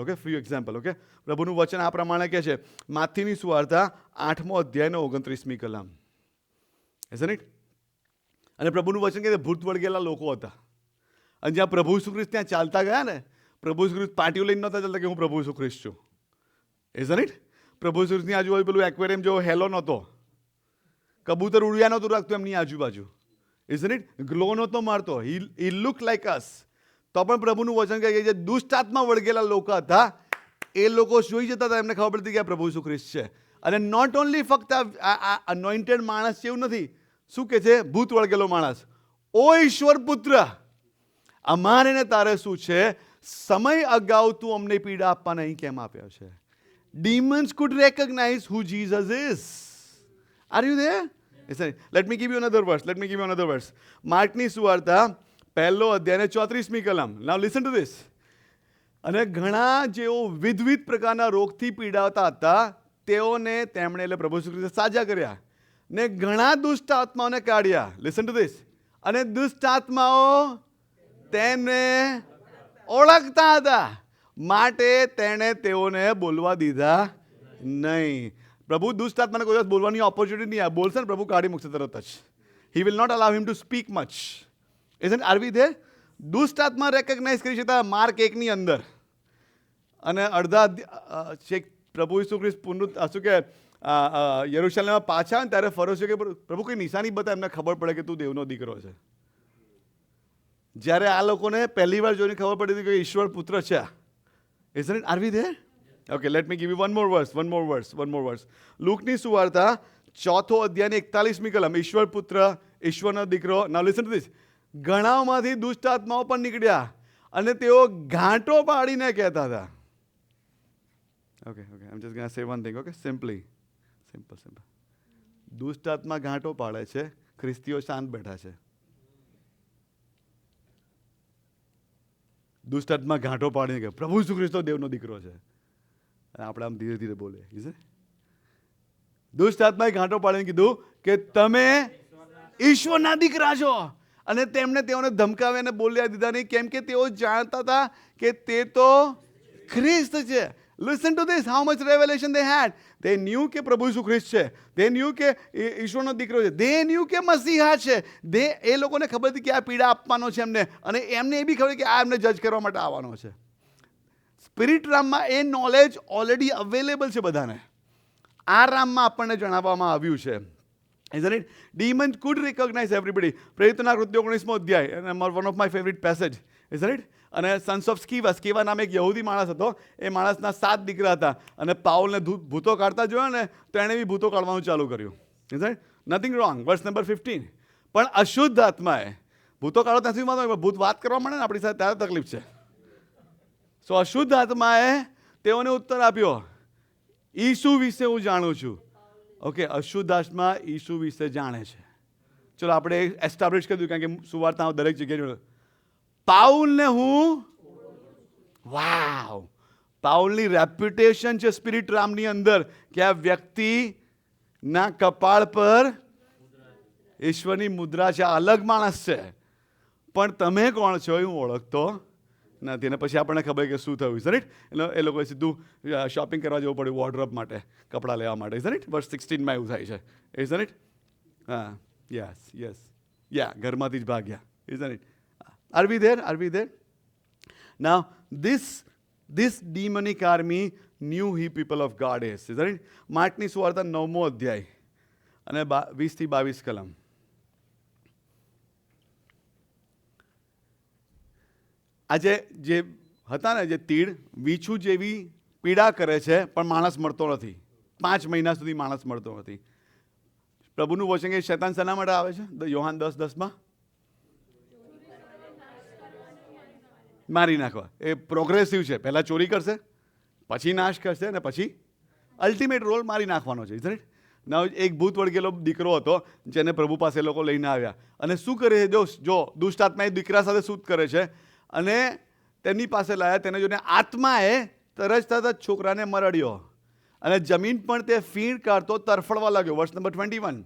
Okay, પ્રભુનું વચન આ પ્રમાણે કહે છે, માથીની સુવાર્તા 8મો અધ્યાયનો 29મી કલમ. Isn't it? અને પ્રભુનું વચન કહે છે ભૂત વળગેલા લોકો હતા. અને જ્યાં પ્રભુ ઈસુ ખ્રિસ્ત ત્યાં ચાલતા ગયા ને, પ્રભુ ઈસુ ખ્રિસ્ત પાટીઓ લઈને નહોતા ચાલતા કે હું પ્રભુ ઈસુ ખ્રિસ્ત છું. Isn't it? પ્રભુ ઈસુ ખ્રિસ્તની આજુબાજુ પેલું એક્વેરિયમ જેવો હેલો નહોતો. કબૂતર ઉડ્યા નહોતું રાખતું એમની આજુબાજુ. Isn't it? ગ્લો નહોતો મારતો. હી લુક લાઈક અસ. તો પણ પ્રભુનું વચન કહે છે દુષ્ટ આત્મા વળગેલા લોકો હતા, એ લોકો જોઈ જતા હતા, એમને ખબર પડતી કે આ પ્રભુ ઈસુ ખ્રિસ્ત છે. અને નોટ ઓનલી ફક્ત આ અનોઇન્ટેડ માણસ છે એવું નથી. શું કે છે? ભૂત વળગેલો માણસ. ઓ ઈશ્વર પુત્ર, અમારે ને તારે શું છે? સમય અગાઉ તું અમને પીડા આપવા નહીં કેમ આપ્યા છે? Demons could recognize who Jesus is. Are you there? Let me give you another verse. માર્કની સુવાર્તા 1લો અધ્યાય 34મી કલમ. Now listen to this. અને ઘણા જેઓ વિવિધ પ્રકારના રોગથી પીડાતા હતા તેઓને તેમણે એટલે પ્રભુ ઈસુ ખ્રિસ્તે સાજા કર્યા ને ઘણા દુષ્ટ આત્માઓને કાઢ્યા. Listen to this. અને દુષ્ટ આત્માઓ તેને ઓળખતા હતા માટે તેણે તેઓને બોલવા દીધા નહીં. પ્રભુ દુષ્ટ આત્માને કોઈ દિવસ બોલવાની ઓપોર્ચ્યુનિટી નહીં. બોલશે ને પ્રભુ કાઢી મૂકશે તરત જ. He will not allow him to speak much. Isn't are we there? દુષ્ટ આત્મા રેકગ્નાઇઝ કરી શકતા માર્ક 1 ની અંદર. અને અડધા પ્રભુ ઈસુ ખ્રિસ્ત શું કે યરુશલેમમાં પાછા આવે ત્યારે ફરોશીઓ કે પ્રભુ કોઈ નિશાની બતા, એમને ખબર પડે કે તું દેવનો દીકરો છે. જ્યારે આ લોકોને પહેલી વાર જોઈને ખબર પડી હતી કે ઈશ્વર પુત્ર છે. Isn't are we there? Okay, let me give you one more verse. લુકની સુવાર્તા 4 અધ્યાયની 41મી કલમ. ઈશ્વર પુત્ર, ઈશ્વરનો દીકરો. Now listen to this. ઘણામાંથી દુષ્ટ આત્માઓ પણ નીકળ્યા અને તેઓ ઘાંટો પાડીને કહેતા હતા. ઓકે, આઈ એમ જસ્ટ ગોના સે વન થિંગ. Okay, simple. દુષ્ટ આત્મા ઘાંટો પાડે છે, ખ્રિસ્તીઓ શાંત બેઠા છે. દુષ્ટ આત્મા ઘાંટો પાડીને કે પ્રભુ ઈસુ ખ્રિસ્ત દેવનો દીકરો છે. અને આપણે આમ ધીરે ધીરે બોલે. દુષ્ટ આત્માએ ઘાંટો પાડીને કીધું કે તમે ઈશ્વરના દીકરા છો. અને તેમણે તેઓને ધમકાવ્યા અને બોલ્યા દીધા નહીં, કેમ કે તેઓ જાણતા હતા કે તે તો ખ્રિસ્ત છે. Listen to this, how much revelation they had. They knew કે પ્રભુ ઈસુ ખ્રિસ્ત છે. They knew કે ઈશ્વરનો દીકરો છે. They knew કે મસીહા છે. એ લોકોને ખબર હતી કે આ પીડા આપવાનો છે એમને. અને એમને એ બી ખબર કે આ એમને જજ કરવા માટે આવવાનો છે. સ્પિરિટ રામમાં એ નોલેજ ઓલરેડી અવેલેબલ છે બધાને. આ રામમાં આપણને જણાવવામાં આવ્યું છે. Isn't it? Demons could recognize everybody. પ્રેરિતોના કૃત્યો 19મો અધ્યાય, and one of my favorite passage. Isn't it? અને સન્સ ઓફ સ્કીવા નામે એક યહૂદી માણસ હતો. એ માણસના 7 દીકરા હતા અને પાઉલને ભૂતો કાઢતા જોયા ને તો એણે બી ભૂતો કાઢવાનું ચાલુ કર્યું. Isn't it? Nothing wrong. Verse number 15. પણ અશુદ્ધ આત્માએ ભૂતો કાઢો નથી વાંધો, ભૂત વાત કરવા માંડે ને આપણી સાથે ત્યારે તકલીફ છે. સો અશુદ્ધ આત્માએ તેઓને ઉત્તર આપ્યો, ઈસુ વિશે હું જાણું છું. ઓકે, અશુદ્ધ આત્મા ઈસુ વિશે જાણે છે. ચલો આપણે એસ્ટાબ્લિશ કરી દીધું, કારણ કે સુવાર્તા દરેક જગ્યાએ. પાઉલને હું પાઉલની રેપ્યુટેશન છે સ્પિરિટ રામની અંદર કે આ વ્યક્તિના કપાળ પર ઈશ્વરની મુદ્રા છે. અલગ માણસ છે, પણ તમે કોણ છો એ હું ઓળખતો નથી. અને પછી આપણને ખબર કે શું થયું. Isn't it? એટલે એ લોકોએ સીધું શોપિંગ કરવા જવું પડ્યું, વોર્ડરોબ માટે, કપડાં લેવા માટે. Isn't it? વર્સ 16માં એવું થાય છે. Isn't it? હા, યસ, ઘરમાંથી જ ભાગ્યા. Isn't it? Are we there? Now, this demonic army knew he people of God is. Isn't it? માર્કની સુવાર્તા 9મો અધ્યાય અને 20 થી 22 કલમ. આજે જે હતા ને, જે તીડ વીછું જેવી પીડા કરે છે પણ માણસ મળતો નથી. 5 મહિના સુધી માણસ મળતો નથી. પ્રભુનું વચન કે શૈતાન શેના માટે આવે છે? યોહાન 10:10માં મારી નાખવા. એ પ્રોગ્રેસિવ છે. પહેલાં ચોરી કરશે, પછી નાશ કરશે, અને પછી અલ્ટિમેટ રોલ મારી નાખવાનો છે. Isn't it? નાવ એક ભૂત વળગેલો દીકરો હતો જેને પ્રભુ પાસે લોકો લઈને આવ્યા. અને શું કરે છે? જો દુષ્ટ આત્મા એ દીકરા સાથે શું કરે છે, અને તેની પાસે લાવ્યા. તેને જોઈને આત્માએ તરત છોકરાને મરડ્યો અને જમીન પણ તે ફીણ કાઢતો તરફડવા લાગ્યો. વર્સ નંબર 21.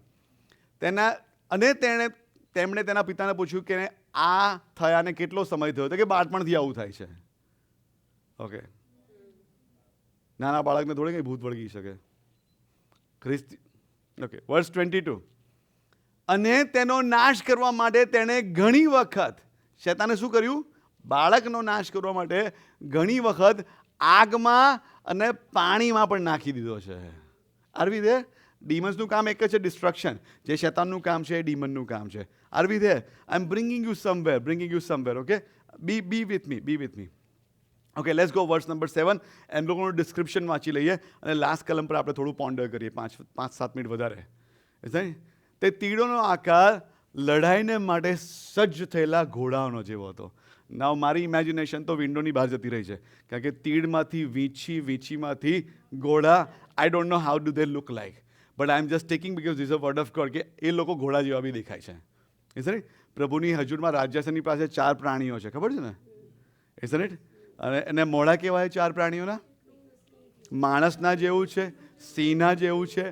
તેમણે તેના પિતાને પૂછ્યું કે આ થયાને કેટલો સમય થયો? તો કે બાળપણથી આવું થાય છે. ઓકે, નાના બાળકને થોડી કંઈ ભૂત વળગી શકે. ઓકે, વર્સ 22. અને તેનો નાશ કરવા માટે તેણે ઘણી વખત, શૈતાને શું કર્યું? બાળકનો નાશ કરવા માટે ઘણી વખત આગમાં અને પાણીમાં પણ નાખી દીધો છે. Are we there? ડીમન્સનું કામ એક જ છે, ડિસ્ટ્રક્શન. જે શૈતાનનું કામ છે એ ડીમનનું કામ છે. Are we there? I am bringing you somewhere. Okay, be with me. Okay, let's go verse number 7. એમ લોકોનું ડિસ્ક્રિપ્શન વાંચી લઈએ અને લાસ્ટ કલમ પર આપણે થોડું પોન્ડર કરીએ, 5-7 મિનિટ વધારે. તે તીડોનો આકાર લડાઈને માટે સજ્જ થયેલા ઘોડાઓનો જેવો હતો. નાવ મારી ઇમેજિનેશન તો વિન્ડોની બહાર જતી રહી છે, કારણ કે તીડમાંથી વીંછીમાંથી ઘોડા, I don't know how do they look like, but I am just taking because this a word of God કે એ લોકો ઘોડા જેવા બી દેખાય છે. Isn't it? પ્રભુની હજુરમાં રાજ્યાસનની પાસે 4 પ્રાણીઓ છે, ખબર છે ને? Isn't it? અને એને મોઢા કેવા છે 4 પ્રાણીઓના? માણસના જેવું છે, સિંહના જેવું છે,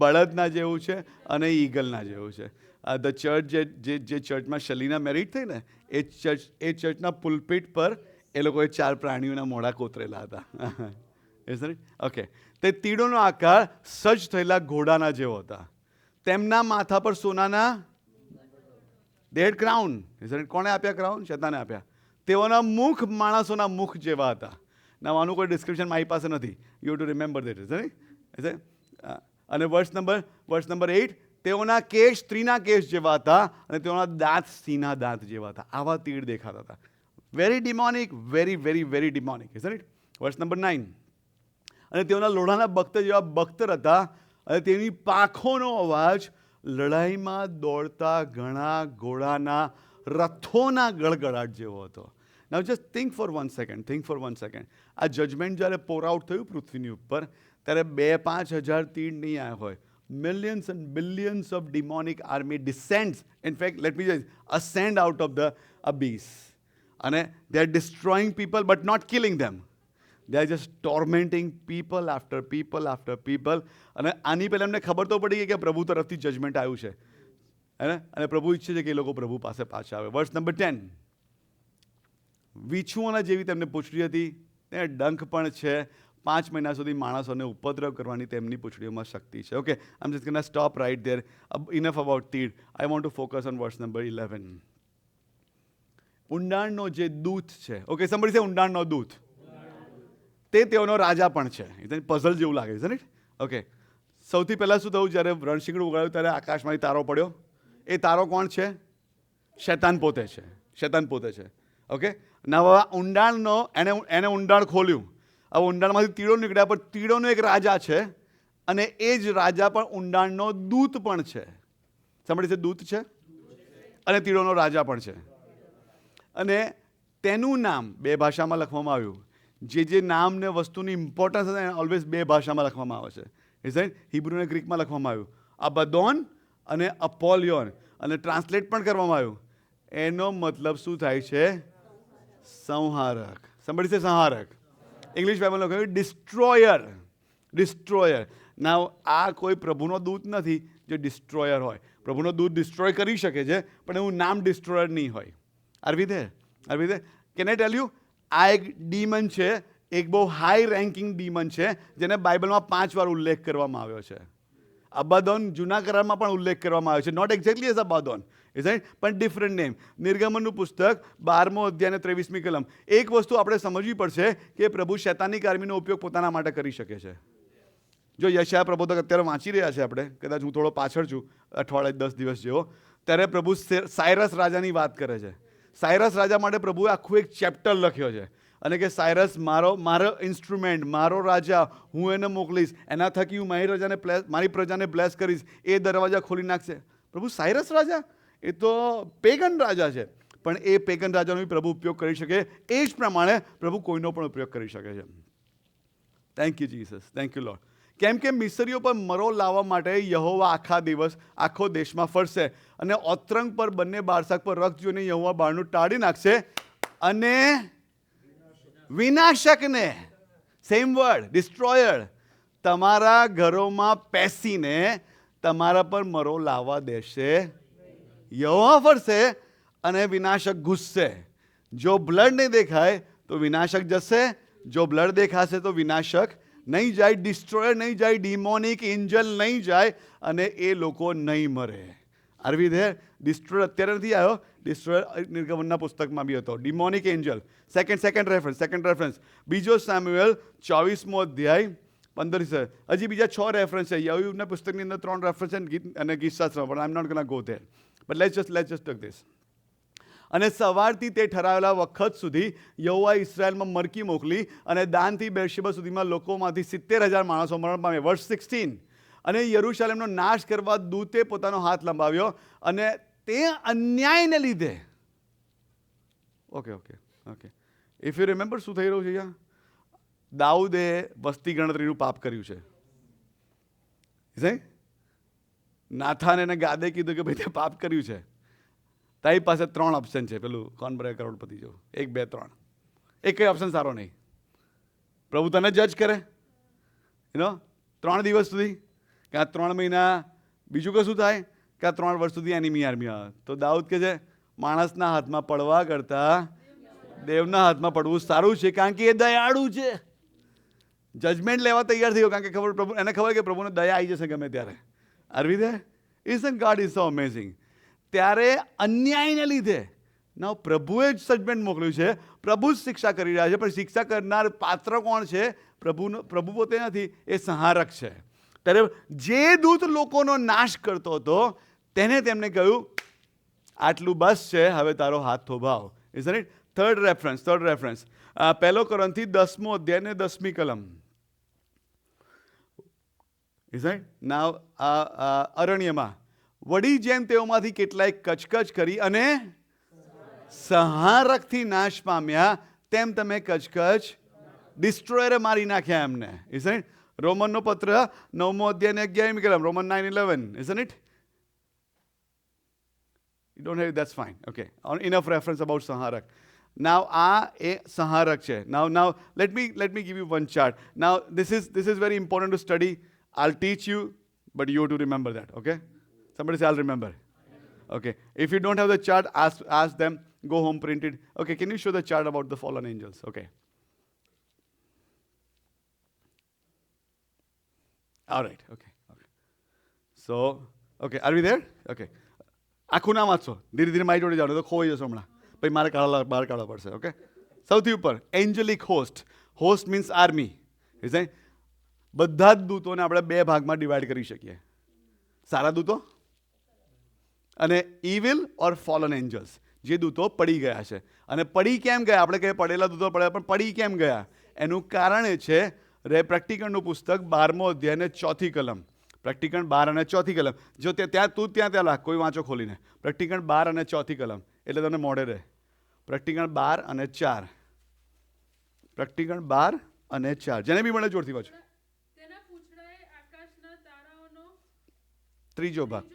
બળદના જેવું છે અને ઈગલના જેવું છે. ધ ચર્ચ જે ચર્ચમાં શલીના મેરિટ થઈ ને એ ચર્ચના પુલપીટ પર એ લોકોએ 4 પ્રાણીઓના મોઢા કોતરેલા હતા. ઓકે. તે તીડોનો આકાર સજ્જ થયેલા ઘોડાના જેવો હતા. તેમના માથા પર સોનાના ડેડ ક્રાઉન. કોણે આપ્યા ક્રાઉન? શેતાને આપ્યા. તેઓના મુખ માણસોના મુખ જેવા હતા. ના, આનું કોઈ ડિસ્ક્રિપ્શન મારી પાસે નથી. You two remember that. અને વર્સ નંબર 8, તેઓના કેશ સ્ત્રીના કેશ જેવા હતા અને તેઓના દાંત સિંહના દાંત જેવા હતા. આવા તીડ દેખાતા હતા. Very demonic, very very very demonic. Verse number 9, અને તેઓના લોઢાના બખ્તર જેવા બખ્તર હતા અને તેની પાંખોનો અવાજ લડાઈમાં દોડતા ઘણા ઘોડાના રથોના ગળગળાટ જેવો હતો. Now just think for one second. આ જજમેન્ટ જ્યારે પોર આઉટ થયું પૃથ્વીની ઉપર ત્યારે 2-5 હજાર તીડ નહીં આવ્યા હોય. Millions and billions of demonic army descends. In fact, let me just ascend out of the abyss. And they are destroying people but not killing them. They are just tormenting people after people after people. અને આની પહેલાં એમને ખબર તો પડી ગઈ કે પ્રભુ તરફથી જજમેન્ટ આવ્યું છે. અને પ્રભુ ઈચ્છે છે કે એ લોકો પ્રભુ પાસે પાછા આવે. વર્સ નંબર 10, વીછુઓના જેવી તેમને પૂંછડી હતી, તેને ડંખ પણ છે. 5 મહિના સુધી માણસોને ઉપદ્રવ કરવાની તેમની પૂંછડીઓમાં શક્તિ છે. Okay, I am just gonna stop right there. Enough about તીડ. I want to focus on verse number 11. ઊંડાણનો જે દૂત છે, ઓકે, somebody say ઊંડાણનો દૂત, તે તેઓનો રાજા પણ છે. પઝલ જેવું લાગે છે ને. ઓકે, સૌથી પહેલાં શું થયું? જ્યારે રણશીંગડું ઉગાડ્યું ત્યારે આકાશમાંથી તારો પડ્યો. એ તારો કોણ છે? શેતાન પોતે છે. ઓકે, નવા ઊંડાણનો એને ઊંડાણ ખોલ્યું. હવે ઊંડાણમાંથી તીડો નીકળ્યા, પણ તીડોનો એક રાજા છે અને એ જ રાજા પણ ઊંડાણનો દૂત પણ છે. સમજે છે? દૂત છે અને તીડોનો રાજા પણ છે. અને તેનું નામ 2 ભાષામાં લખવામાં આવ્યું. જે નામ ને વસ્તુની ઇમ્પોર્ટન્સ છે ઓલવેઝ 2 ભાષામાં લખવામાં આવે છે. Is right? હિબ્રુ અને ગ્રીકમાં લખવામાં આવ્યું. અબદોન અને અપોલિયોન. અને ટ્રાન્સલેટ પણ કરવામાં આવ્યું. એનો મતલબ શું થાય છે? સંહારક. સમજે છે? સંહારક. ઇંગ્લિશ બાઇબલમાં કહ્યું ડિસ્ટ્રોયર. નાવ આ કોઈ પ્રભુનો દૂત નથી જે ડિસ્ટ્રોયર હોય. પ્રભુનો દૂત ડિસ્ટ્રોય કરી શકે છે પણ એવું નામ ડિસ્ટ્રોયર નહીં હોય. Are we there? Can I tell you? આ એક ડીમન છે, એક બહુ હાઈ રેન્કિંગ ડીમન છે જેને બાઇબલમાં 5 વાર ઉલ્લેખ કરવામાં આવ્યો છે. અબાદોન જૂના કરારમાં પણ ઉલ્લેખ કરવામાં આવ્યો છે. Not exactly as Abaddon, is right, પણ ડિફરન્ટ નેમ. નિર્ગમનનું પુસ્તક 12મો અધ્યાય 23મી કલમ. એક વસ્તુ આપણે સમજવી પડશે કે પ્રભુ શૈતાનિક આર્મીનો ઉપયોગ પોતાના માટે કરી શકે છે. જો યશાયા પ્રબોધક અત્યારે વાંચી રહ્યા છે આપણે, કદાચ હું થોડો પાછળ છું, અઠવાડિયે 10 દિવસ જેવો, ત્યારે પ્રભુ સાયરસ રાજાની વાત કરે છે. સાયરસ રાજા માટે પ્રભુએ આખું એક ચેપ્ટર લખ્યો છે. અને કે સાયરસ મારો ઇન્સ્ટ્રુમેન્ટ, મારો રાજા, હું એને મોકલીશ, એના થકી હું મારી પ્રજાને બ્લેસ કરીશ, એ દરવાજા ખોલી નાખશે. પ્રભુ સાયરસ રાજા એ તો પેગન રાજા છે, પણ એ પેગન રાજાનો પ્રભુ ઉપયોગ કરી શકે. એ જ પ્રમાણે પ્રભુ કોઈનો પણ ઉપયોગ કરી શકે છે. Thank you Jesus, thank you lord. કેમ કે મિસરીઓ પર મરો લાવવા માટે યહોવા આખો દેશમાં ફરશે અને ઓતરંગ પર બંને બારસાક પર રખ જોઈને યહોવા બારણું ટાળી નાખશે અને વિનાશકને, સેમ વર્ડ, ડિસ્ટ્રોયર, તમારા ઘરોમાં પેસીને તમારા પર મરો લાવવા દેશે. યહોવા ફરશે અને વિનાશક ઘૂસશે. જો બ્લડ નહીં દેખાય તો વિનાશક જશે, જો બ્લડ દેખાશે તો વિનાશક નહીં જાય, ડિસ્ટ્રોયર નહીં જાય, ડિમોનિક એન્જલ નહીં જાય અને એ લોકો નહીં મરે. R we there? ડિસ્ટ્રોયર અત્યારે નથી આવ્યો, ડિસ્ટ્રોયર નિર્ગમનના પુસ્તકમાં બી હતો. ડિમોનિક એન્જલ. સેકન્ડ રેફરન્સ 2 સામ્યુએલ 24મો અધ્યાય 15. હજી બીજા 6 રેફરન્સ છે. યહૂદના પુસ્તકની અંદર 3 રેફરન્સ છે અને ગીતશાસ્ત્રમાં, પણ I am not gonna go there. But let's just take this. અને સવારથી તે ઠરાવેલા વખત સુધી યહોવાએ ઇસ્રાયેલમાં મરકી મોકલી અને દાનથી બેરશેબા સુધીમાં લોકોમાંથી 70,000 માણસો મરણ પામે. વર્સ 16. અને યરૂશાલેમનો નાશ કરવા દૂતે પોતાનો હાથ લંબાવ્યો અને તે અન્યાયને લીધે, ઓકે, ઇફ યુ રિમેમ્બર શું થઈ રહ્યું છે અહીંયા? દાઉદે વસ્તી ગણતરીનું પાપ કર્યું છે. નાથાન એને ગાદે કીધું કે ભાઈ તે પાપ કર્યું છે. તારી પાસે 3 ઓપ્શન છે, પેલું કોણ બને કરોડપતિ જો, 1, 2, 3. એક કઈ ઓપ્શન સારો નહીં. પ્રભુ તને જજ કરે, 3 દિવસ સુધી, કે આ 3 મહિના બીજું કશું થાય, કે આ 3 વર્ષ સુધી એનિમી આર્મી આવે. તો દાઉદ કે છે માણસના હાથમાં પડવા કરતાં દેવના હાથમાં પડવું સારું છે, કારણ કે એ દયાળુ છે. જજમેન્ટ લેવા તૈયાર થયો, કારણ કે એને ખબર કે પ્રભુને દયા આવી જશે ગમે ત્યારે. Are we there? Isn't God is so amazing. ત્યારે અન્યાયને લીધે ના પ્રભુએ જ જજમેન્ટ મોકલ્યું છે, પ્રભુ જ શિક્ષા કરી રહ્યા છે, પણ શિક્ષા કરનાર પાત્ર કોણ છે? પ્રભુ પોતે નથી, એ સંહારક છે. ત્યારે જે દૂત લોકોનો નાશ કરતો હતો તેને તેમને કહ્યું આટલું બસ છે, હવે તારો હાથ થોભાવ. Isn't it? થર્ડ રેફરન્સ 1 કોરિન્થી 10મો અધ્યાય ને 10મી કલમ. Isn't it? નાવ અરણ્યમાં વડી જેમ તેઓમાંથી કેટલાય કચકચ કરી અને સંહારકથી નાશ પામ્યા, તેમ તમે કચકચ ડિસ્ટ્રોયરે મારી નાખ્યા એમને. Isn't it? રોમનનો પત્ર 9મો અધ્યાય ને 11મી કલમ, Roman 9:11. Isn't it? You don't have it, that's fine. Okay. Enough reference about Saharak. Now, a Saharak che. Now, let me give you one chart. Now, this is very important to study. I'll teach you, but you have to remember that. Okay? Somebody say, I'll remember. Okay. If you don't have the chart, ask them. Go home, print it. Okay. Can you show the chart about the fallen angels? Okay. All right. Okay. So, okay. Are we there? Okay. આખું ના વાંચો, ધીરે ધીરે મારી જોડે જાઓ, તો ખોવાઈ જશો હમણાં. પછી મારે બહાર કાઢવા પડશે. ઓકે, સૌથી ઉપર એન્જલિક હોસ્ટ મીન્સ આર્મી. બધા જ દૂતોને આપણે 2 ભાગમાં ડિવાઈડ કરી શકીએ, સારા દૂતો અને ઇવિલ ઓર ફોલન એન્જલ્સ. જે દૂતો પડી ગયા છે. અને પડી કેમ ગયા? આપણે કહીએ પડેલા દૂતો પડ્યા, પણ પડી કેમ ગયા? એનું કારણ એ છે, પ્રેક્ટિકલનું પુસ્તક 12મો અધ્યાય ને 4થી કલમ. પ્રેક્ટિકલ 12 અને 4થી કલમ. જો ત્યાં લાખ કોઈ વાંચો ખોલીને. પ્રેક્ટિકલ 12 અને 4થી કલમ એટલે તમને મોડે રહે. પ્રેક્ટિકલ 12 અને 4. પ્રેક્ટિકલ 12 અને 4. જેને બી મળે જોરથી વાંચો. ત્રીજો ભાગ.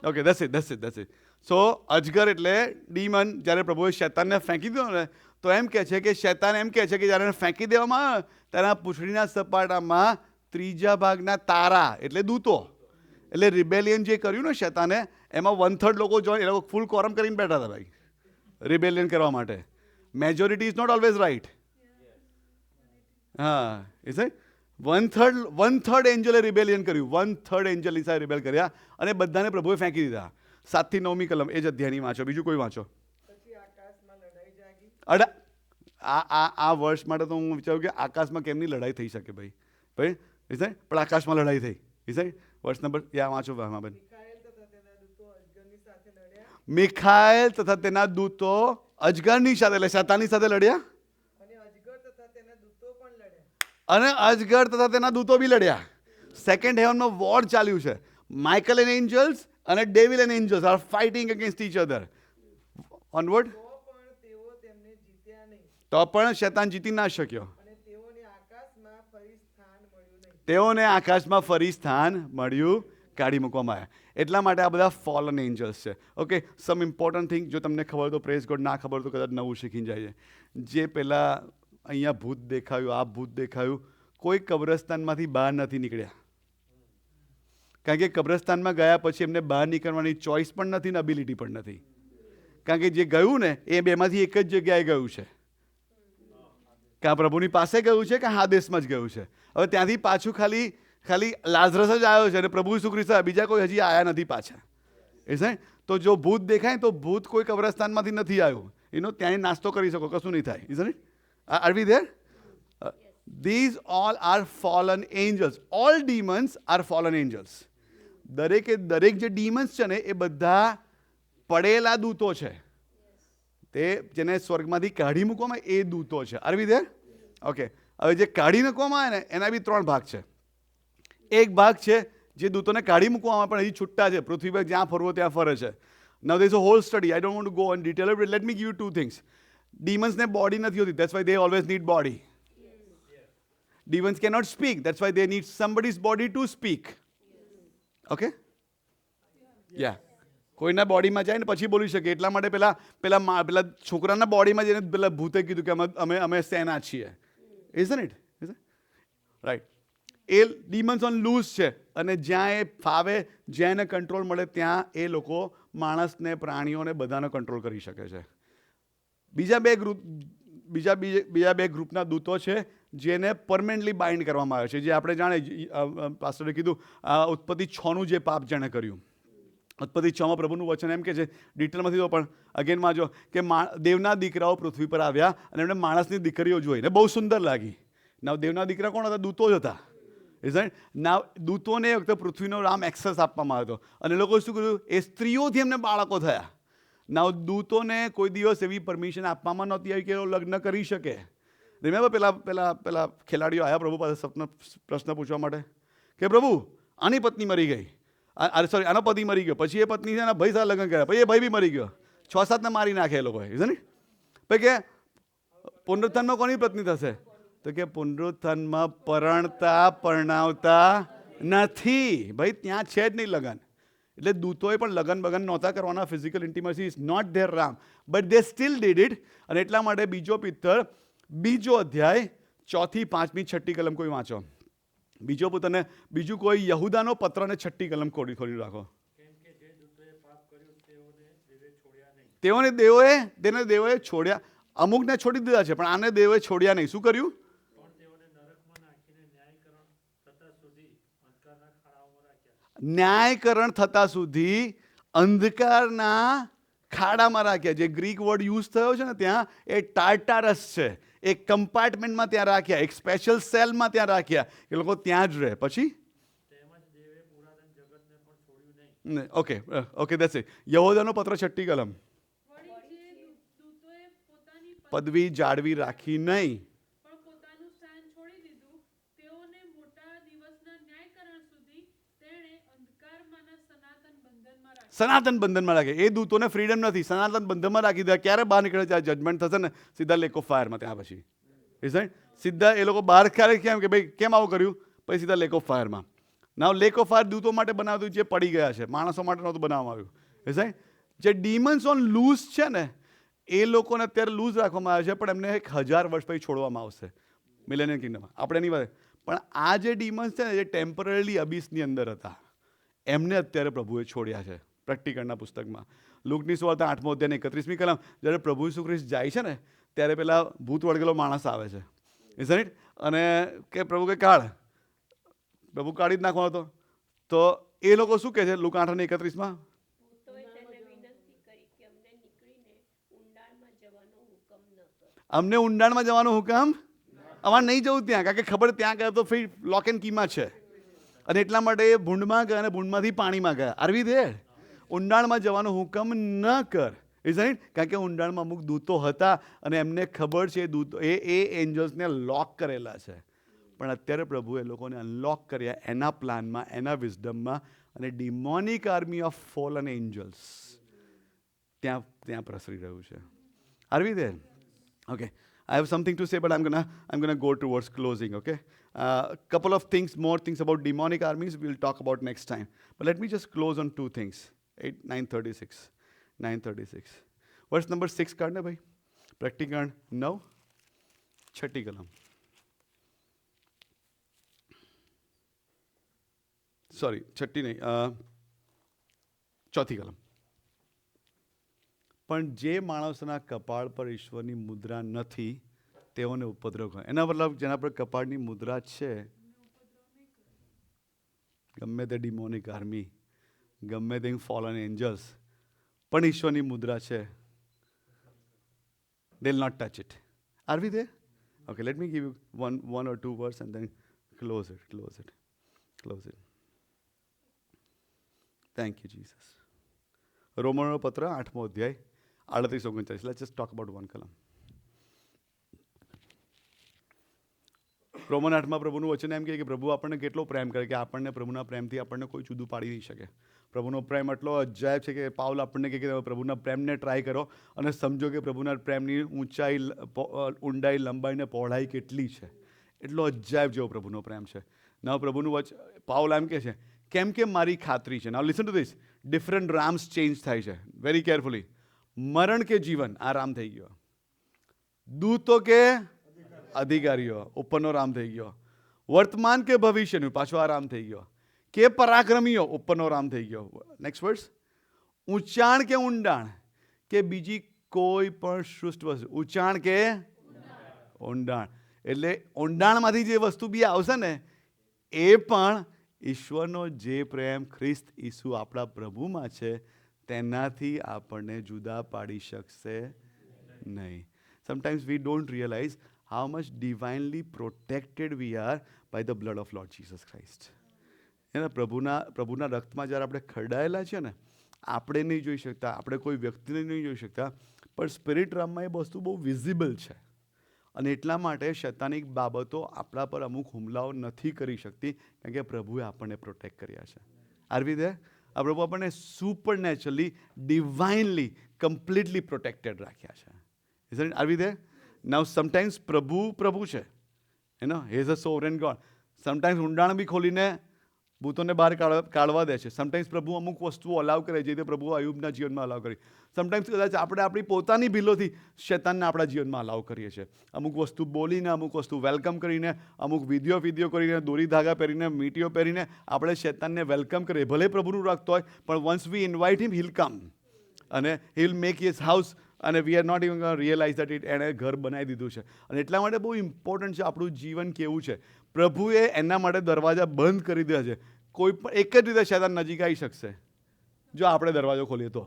Okay, that's it. સો અજગર એટલે ડીમન. જ્યારે પ્રભુએ શૈતાનને ફેંકી દીધો ને, તો એમ કહે છે કે શૈતાન એમ કહે છે કે જ્યારે એને ફેંકી દેવામાં આવે તેના પૂંછડીના સપાટામાં 3 ભાગના તારા એટલે દૂતો, એટલે રિબેલિયન જે કર્યું ને શૈતાને, એમાં 1/3 લોકો જોઈન, એ લોકો ફૂલ કોરમ કરીને બેઠા હતા ભાઈ રિબેલિયન કરવા માટે. Majority is not always right. હા, ઇઝ ઇટ? 1/3 એન્જલે રિબેલિયન કર્યું. 1/3 એન્જલ ઈસાએ રિબેલ કર્યા અને બધાને પ્રભુએ ફેંકી દીધા. 7 થી 9મી કલમ એ જ અધ્યાયની વાંચો. બીજું કોઈ વાંચો. આ વર્ષ માટે તો હું વિચારું કે આકાશમાં કેમની લડાઈ થઈ શકે ભાઈ. પણ આકાશમાં લડાઈ થઈ. વર્ષ નંબર વાંચો બેન. મિખાએલ તથા તેના દૂતો અજગરની સાથે એટલે શૈતાનની સાથે લડ્યા, અને અજગર તથા તેના દૂતો બી લડ્યા. સેકન્ડ હેવનમાં વોર ચાલ્યું છે. માઇકલ એન્ડ એન્જલ્સ અને devil and angels are fighting against each other. Onward. તો પણ શૈતાન જીતી ના શક્યો. તેઓને આકાશમાં ફરી સ્થાન મળ્યું, કાઢી મૂકવામાં આવ્યા. એટલા માટે આ બધા ફોલન એન્જલ્સ છે. ઓકે, સમ ઇમ્પોર્ટન્ટ થિંગ જો તમને ખબર તો પ્રેઝ ગોડ, ના ખબર તો કદાચ નવું શીખીને જાય છે. જે પેલા અહીંયા ભૂત દેખાયું, આ ભૂત દેખાયું, કોઈ કબ્રસ્તાનમાંથી બહાર નથી નીકળ્યા. કારણ કે કબ્રસ્તાનમાં ગયા પછી એમને બહાર નીકળવાની ચોઈસ પણ નથી ને એબિલિટી પણ નથી. કારણ કે જે ગયું ને એ બેમાંથી એક જ જગ્યાએ ગયું છે, કે આ પ્રભુની પાસે ગયું છે કે હા દેશમાં જ ગયું છે. હવે ત્યાંથી પાછું ખાલી લાઝરસ જ આવ્યો છે અને પ્રભુ ઈસુ ખ્રિસ્ત, બીજા કોઈ હજી આવ્યા નથી પાછા. એ તો જો ભૂત દેખાય તો ભૂત કોઈ કબ્રસ્તાનમાંથી નથી આવ્યું. ત્યાં નાસ્તો કરી શકો, કશું નહીં થાય. Isn't it? Are we there? These all are fallen angels. All demons are fallen angels. દરેક જે demons છે ને એ બધા પડેલા દૂતો છે. તે જેને સ્વર્ગમાંથી કાઢી મૂકવામાં એ દૂતો છે. Are we there? Okay. હવે જે કાઢી મૂકવામાં આવે ને એના બી 3 ભાગ છે. એક ભાગ છે જે દૂતોને કાઢી મૂકવામાં પણ હજી છૂટા છે, પૃથ્વી પર જ્યાં ફરવો ત્યાં ફરે છે. Now there is a whole study. I don't want to go in detail, but let me give you 2 things. Demons ne body નથી હોતી, that's why they always need body. Demons cannot speak, that's why they need somebody's body to speak. Okay? Yeah. કોઈના બોડીમાં જાય ને પછી બોલી શકે. એટલા માટે પેલા છોકરાના બોડીમાં જઈને પેલા ભૂતે કીધું કે અમે સેના છીએ. Isn't it? રાઈટ. એ ડીમન્સ ઓન લૂઝ છે, અને જ્યાં એ ફાવે, જ્યાં એને કંટ્રોલ મળે ત્યાં એ લોકો માણસને, પ્રાણીઓને બધાને કંટ્રોલ કરી શકે છે. બીજા બે ગ્રુપના દૂતો છે જેને પરમેનન્ટલી બાઇન્ડ કરવામાં આવે છે. જે આપણે જાણે પાસ્ટરે કીધું ઉત્પત્તિ 6નું જે પાપ જેણે કર્યું. ઉત્પત્તિ 6માં પ્રભુનું વચન એમ કે છે, ડિટેલમાં તો પણ અગેનમાં જો કે દેવના દીકરાઓ પૃથ્વી પર આવ્યા અને એમણે માણસની દીકરીઓ જોઈને બહુ સુંદર લાગી. ના, દેવના દીકરા કોણ હતા? દૂતો જ હતા. ના, દૂતોને એ વખતે પૃથ્વીનો એક્સેસ આપવામાં આવ્યો હતો, અને લોકો શું કર્યું? એ સ્ત્રીઓથી એમને બાળકો થયા. ના, દૂતોને કોઈ દિવસ એવી પરમિશન આપવામાં નહોતી આવી કે લગ્ન કરી શકે. રિમેમ્બર પેલા ખેલાડીઓ આવ્યા પ્રભુ પાસે પ્રશ્ન પૂછવા માટે કે પ્રભુ, આની પત્ની મરી ગઈ, સોરી આનો પતિ મરી ગયો, પછી એ પત્ની છે ભાઈ સાથે લગ્ન કર્યા, પછી એ ભાઈ બી મરી ગયો, 6-7ને મારી નાખે એ લોકોએ. ને પછી કે પુનરુત્થાનમાં કોની પત્ની થશે? તો કે પુનરુત્થાનમાં પરણાવતા નથી ભાઈ, ત્યાં છે જ નહીં લગ્ન. એટલે દૂતોએ પણ લગ્ન નહોતા કરવાના. Physical intimacy is not there રામ, but they still did it. અને એટલા માટે 2 પિત્તર 2 અધ્યાય 4થી 5મી 6ઠ્ઠી કલમ કોઈ વાંચો. બીજું કોઈ યહૂદાનો પત્ર ને 6ઠ્ઠી કલમ ખોલી રાખો. તેઓને દેવોએ છોડ્યા. અમુકને છોડી દીધા છે, પણ આને દેવોએ છોડ્યા નહીં. શું કર્યું? ન્યાયકરણ થતા સુધી અંધકારના ખાડામાં રાખ્યા. જે ગ્રીક વર્ડ યુઝ થયો છે ને ત્યાં, એ ટાર્ટારસ છે. એક કમ્પાર્ટમેન્ટમાં ત્યાં રાખ્યા, એક સ્પેશિયલ સેલમાં ત્યાં રાખ્યા. એ લોકો ત્યાં જ રહે. પછી ઓકે દેટ્સ ઇટ. યહૂદાનો પત્ર 6ઠ્ઠી કલમ. પદવી જાળવી રાખી નહીં. સનાતન બંધનમાં રાખે. એ દૂતોને ફ્રીડમ નથી, સનાતન બંધનમાં રાખી દે. ક્યારે બહાર નીકળે? ત્યારે જજમેન્ટ થશે ને સીધા લેક ઓફ ફાયરમાં. ત્યાં પછી સીધા એ લોકો બહાર ક્યારે કેમ કે ભાઈ કેમ આવું કર્યું? પછી સીધા લેક ઓફ ફાયરમાં. ના, લેક ઓફ ફાયર દૂતો માટે બનાવ્યું જે પડી ગયા છે, માણસો માટે નહોતું બનાવવામાં આવ્યું. જે ડીમન્સ ઓન લૂઝ છે ને, એ લોકોને અત્યારે લૂઝ રાખવામાં આવે છે, પણ એમને 1000 વર્ષ પછી છોડવામાં આવશે મિલેનિયમ કિંગડમમાં. આપણે એની વાત, પણ આ જે ડીમન્સ છે ને, જે ટેમ્પરરી અબીસની અંદર હતા, એમને અત્યારે પ્રભુએ છોડ્યા છે. પ્રેક્ટિકલના પુસ્તકમાં લુકની સુવાર્તા 8મો અધ્યાય 31મી કલમ, જ્યારે પ્રભુ ઈસુ ખ્રિસ્ત જાય છે ને, ત્યારે પેલા ભૂત વળગેલો માણસ આવે છે. Isn't it? અને કે પ્રભુ કે કાઢ, પ્રભુ કાઢી જ નાખવાનો હતો. તો એ લોકો શું કહે છે લુક 8:31માં? અમને ઊંડાણમાં જવાનો હુકમ અમારે નહીં જવું ત્યાં, કારણ કે ખબર ત્યાં ગયા તો ફરી લોક એન્ડ કીમાં છે. અને એટલા માટે એ ભૂંડમાં ગયા અને ભૂંડમાંથી પાણીમાં ગયા. આરવી દે ઊંડાણમાં જવાનો હુકમ ન કર. Isn't it? કારણ કે ઊંડાણમાં અમુક દૂતો હતા અને એમને ખબર છે દૂતો એ એન્જલ્સને લોક કરેલા છે. પણ અત્યારે પ્રભુ એ લોકોને અનલોક કર્યા એના પ્લાનમાં, એના વિઝડમમાં. અને demonic army of fallen angels ત્યાં પ્રસરી રહ્યું છે. Are we there? Okay, I have something to say, but I'm gonna go towards closing. Okay, couple of more things about demonic armies we'll talk about next time. But let me just close on 2 things. 9:36. Verse number 6 કાઢને ભાઈ. Practical 9 6ઠ્ઠી કલમ. Sorry 6ઠ્ઠી નહીં, 4થી કલમ. પણ જે માણસના કપાળ પર ઈશ્વરની મુદ્રા નથી તેઓને ઉપદ્રવ કરે. એના મતલબ જેના પર કપાળની મુદ્રા છે, ગમે તે ડિમોનિક આર્મી, ગમે તે ફોલન એન્જલ્સ, પણ ઈશ્વરની મુદ્રા છે, they will not touch it. Are we there? Okay, let me give you one or two words and then close it. Thank you, Jesus. રોમનો પત્ર 8મો અધ્યાય 38-39. Let's just talk about one column. Roman 8માં પ્રભુનું વચન એમ કહે કે પ્રભુ આપણને કેટલો પ્રેમ કરે કે આપણને પ્રભુના પ્રેમથી આપણને કોઈ જુદું પાડી નહીં શકે. પ્રભુનો પ્રેમ એટલો અજાયબ છે કે પાઉલ આપણને કહે કે પ્રભુના પ્રેમને ટ્રાય કરો અને સમજો કે પ્રભુના પ્રેમની ઊંચાઈ, ઊંડાઈ, લંબાઈ ને પહોળાઈ કેટલી છે. એટલો અજાયબ જેવો પ્રભુનો પ્રેમ છે. ના, પ્રભુનું પાઉલ એમ કહે છે કેમ કે મારી ખાતરી છે. Now listen to this. Different rams change થાય છે. Very carefully. મરણ કે જીવન, આ રામ થઈ ગયો. દૂતો કે અધિકારીઓ, ઉપરનો રામ થઈ ગયો. વર્તમાન કે ભવિષ્યનું, પાછો આ રામ થઈ ગયો. કે પરાક્રમીઓ, ઉપરનો રામ થઈ ગયો. નેક્સ્ટ વર્સ. ઊંચાણ કે ઊંડાણ કે બીજી કોઈ પણ સૃષ્ટ વસ્તુ. ઊંચાણ કે ઊંડાણ. એટલે ઊંડાણમાંથી જે વસ્તુ બી આવશે ને એ પણ ઈશ્વરનો જે પ્રેમ ખ્રિસ્ત ઈસુ આપણા પ્રભુમાં છે તેનાથી આપણને જુદા પાડી શકશે નહીં. Sometimes we don't realise how much divinely protected we are by the blood of Lord Jesus Christ. એના પ્રભુના રક્તમાં જ્યારે આપણે ખરડાયેલા છે ને, આપણે નહીં જોઈ શકતા, આપણે કોઈ વ્યક્તિને નહીં જોઈ શકતા, પણ સ્પિરિટ રામમાં એ વસ્તુ બહુ વિઝિબલ છે. અને એટલા માટે શૈતાનિક બાબતો આપણા પર અમુક હુમલાઓ નથી કરી શકતી, કારણ કે પ્રભુએ આપણને પ્રોટેક્ટ કર્યા છે. Are we there? આ પ્રભુ આપણને supernaturally, divinely, completely protected રાખ્યા છે. Isn't it? Are we there? Now sometimes પ્રભુ છે, he is a sovereign God. Sometimes ઊંડાણ બી ખોલીને ભૂતોને બહાર કાઢવા દે છે. સમટાઈમ્સ પ્રભુ અમુક વસ્તુઓ અલાવ કરે, જે તે પ્રભુ અયુબના જીવનમાં અલાવ કરી. સમટાઈમ્સ કદાચ આપણે આપણી પોતાની ભીલોથી શૈતાનને આપણા જીવનમાં અલાવ કરીએ છીએ. અમુક વસ્તુ બોલીને, અમુક વસ્તુ વેલકમ કરીને, અમુક વિડીયો કરીને, દોરી ધાગા પહેરીને, મીટીઓ પહેરીને આપણે શૈતાનને વેલકમ કરીએ. ભલે પ્રભુનું રક્ત હોય, પણ once we invite him, he'll come અને he will make his house. અને we are not even realise that it, એણે ઘર બનાવી દીધું છે. અને એટલા માટે બહુ ઇમ્પોર્ટન્ટ છે આપણું જીવન કેવું છે. પ્રભુએ એના માટે દરવાજા બંધ કરી દીધા છે. કોઈ પણ એક જ રીતે શૈતાન નજીક આવી શકશે જો આપણે દરવાજો ખોલીએ તો.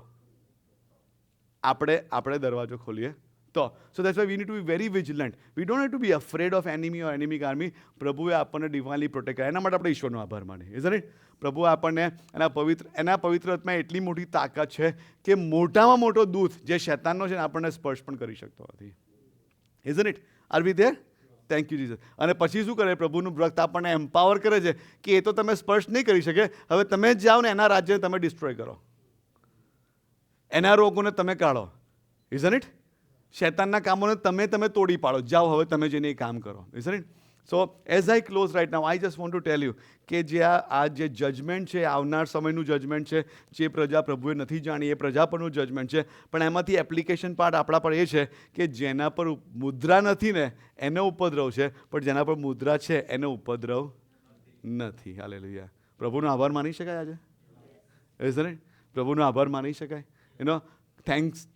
આપણે દરવાજો ખોલીએ તો. So that's why we need to be very vigilant. We don't have to be afraid of enemy or enemy's army. પ્રભુએ આપણને ડિવાઇનલી પ્રોટેક્ટ કર્યા. એના માટે આપણે ઈશ્વરનો આભાર માનીએ. Isn't it? પ્રભુએ આપણને એના પવિત્ર આત્મામાં એટલી મોટી તાકાત છે કે મોટામાં મોટો દૂત જે શૈતાનનો છે ને આપણને સ્પર્શ પણ કરી શકતો નથી. Isn't it? Are we there? Thank you Jesus. અને પછી શું કરે? પ્રભુનું રક્ત આપણને એમ્પાવર કરે છે કે એ તો તમે સ્પર્શ નહીં કરી શકે, હવે તમે જ જાઓ ને એના રાજ્યને તમે ડિસ્ટ્રોય કરો, એના રોગોને તમે કાઢો. Isn't it? શૈતાનના કામોને તમે તોડી પાડો. જાઓ હવે તમે જઈને એ કામ કરો. Isn't it? So as I close right now, I just want to tell you કે આ જે જજમેન્ટ છે, આવનાર સમયનું જજમેન્ટ છે, જે પ્રજા પ્રભુએ નથી જાણી એ પ્રજા પરનું જજમેન્ટ છે. પણ એમાંથી એપ્લિકેશન પાર્ટ આપણા પર એ છે કે જેના પર મુદ્રા નથી ને એનો ઉપદ્રવ છે, પણ જેના પર મુદ્રા છે એનો ઉપદ્રવ નથી. હાલેલુયા. પ્રભુનો આભાર માની શકાય આજે? Isn't it? પ્રભુનો આભાર માની શકાય.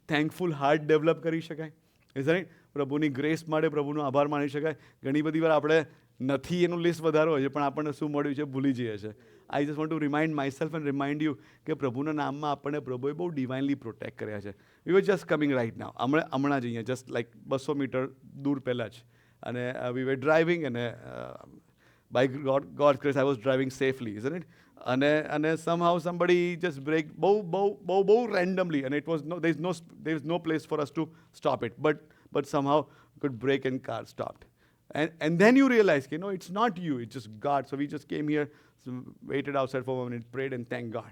થેન્કફુલ હાર્ટ ડેવલપ કરી શકાય. Isn't it? પ્રભુની ગ્રેસ માટે પ્રભુનો આભાર માની શકાય. ઘણી બધી વાર આપણે નથી એનું લિસ્ટ વધારે હોય છે, પણ આપણને શું મળ્યું છે ભૂલી જઈએ છીએ. આઈ just want two remind myself and remind you કે પ્રભુના નામમાં આપણને પ્રભુએ બહુ ડિવાઇનલી પ્રોટેક્ટ કર્યા છે. વી વર જસ્ટ કમિંગ રાઇટ નાઉ, હમણાં જ અહીંયા જસ્ટ લાઈક 200 મીટર દૂર પહેલાં જ. અને વી વેર ડ્રાઇવિંગ અને by God grace I was driving safely. Isn't it? અને somehow somebody just break બહુ randomly, and it was there is no place for us to stop it, but somehow could brake and car stopped, and then you realize no, it's not you, it's just God. So we just came here, waited outside for a minute, prayed and thank God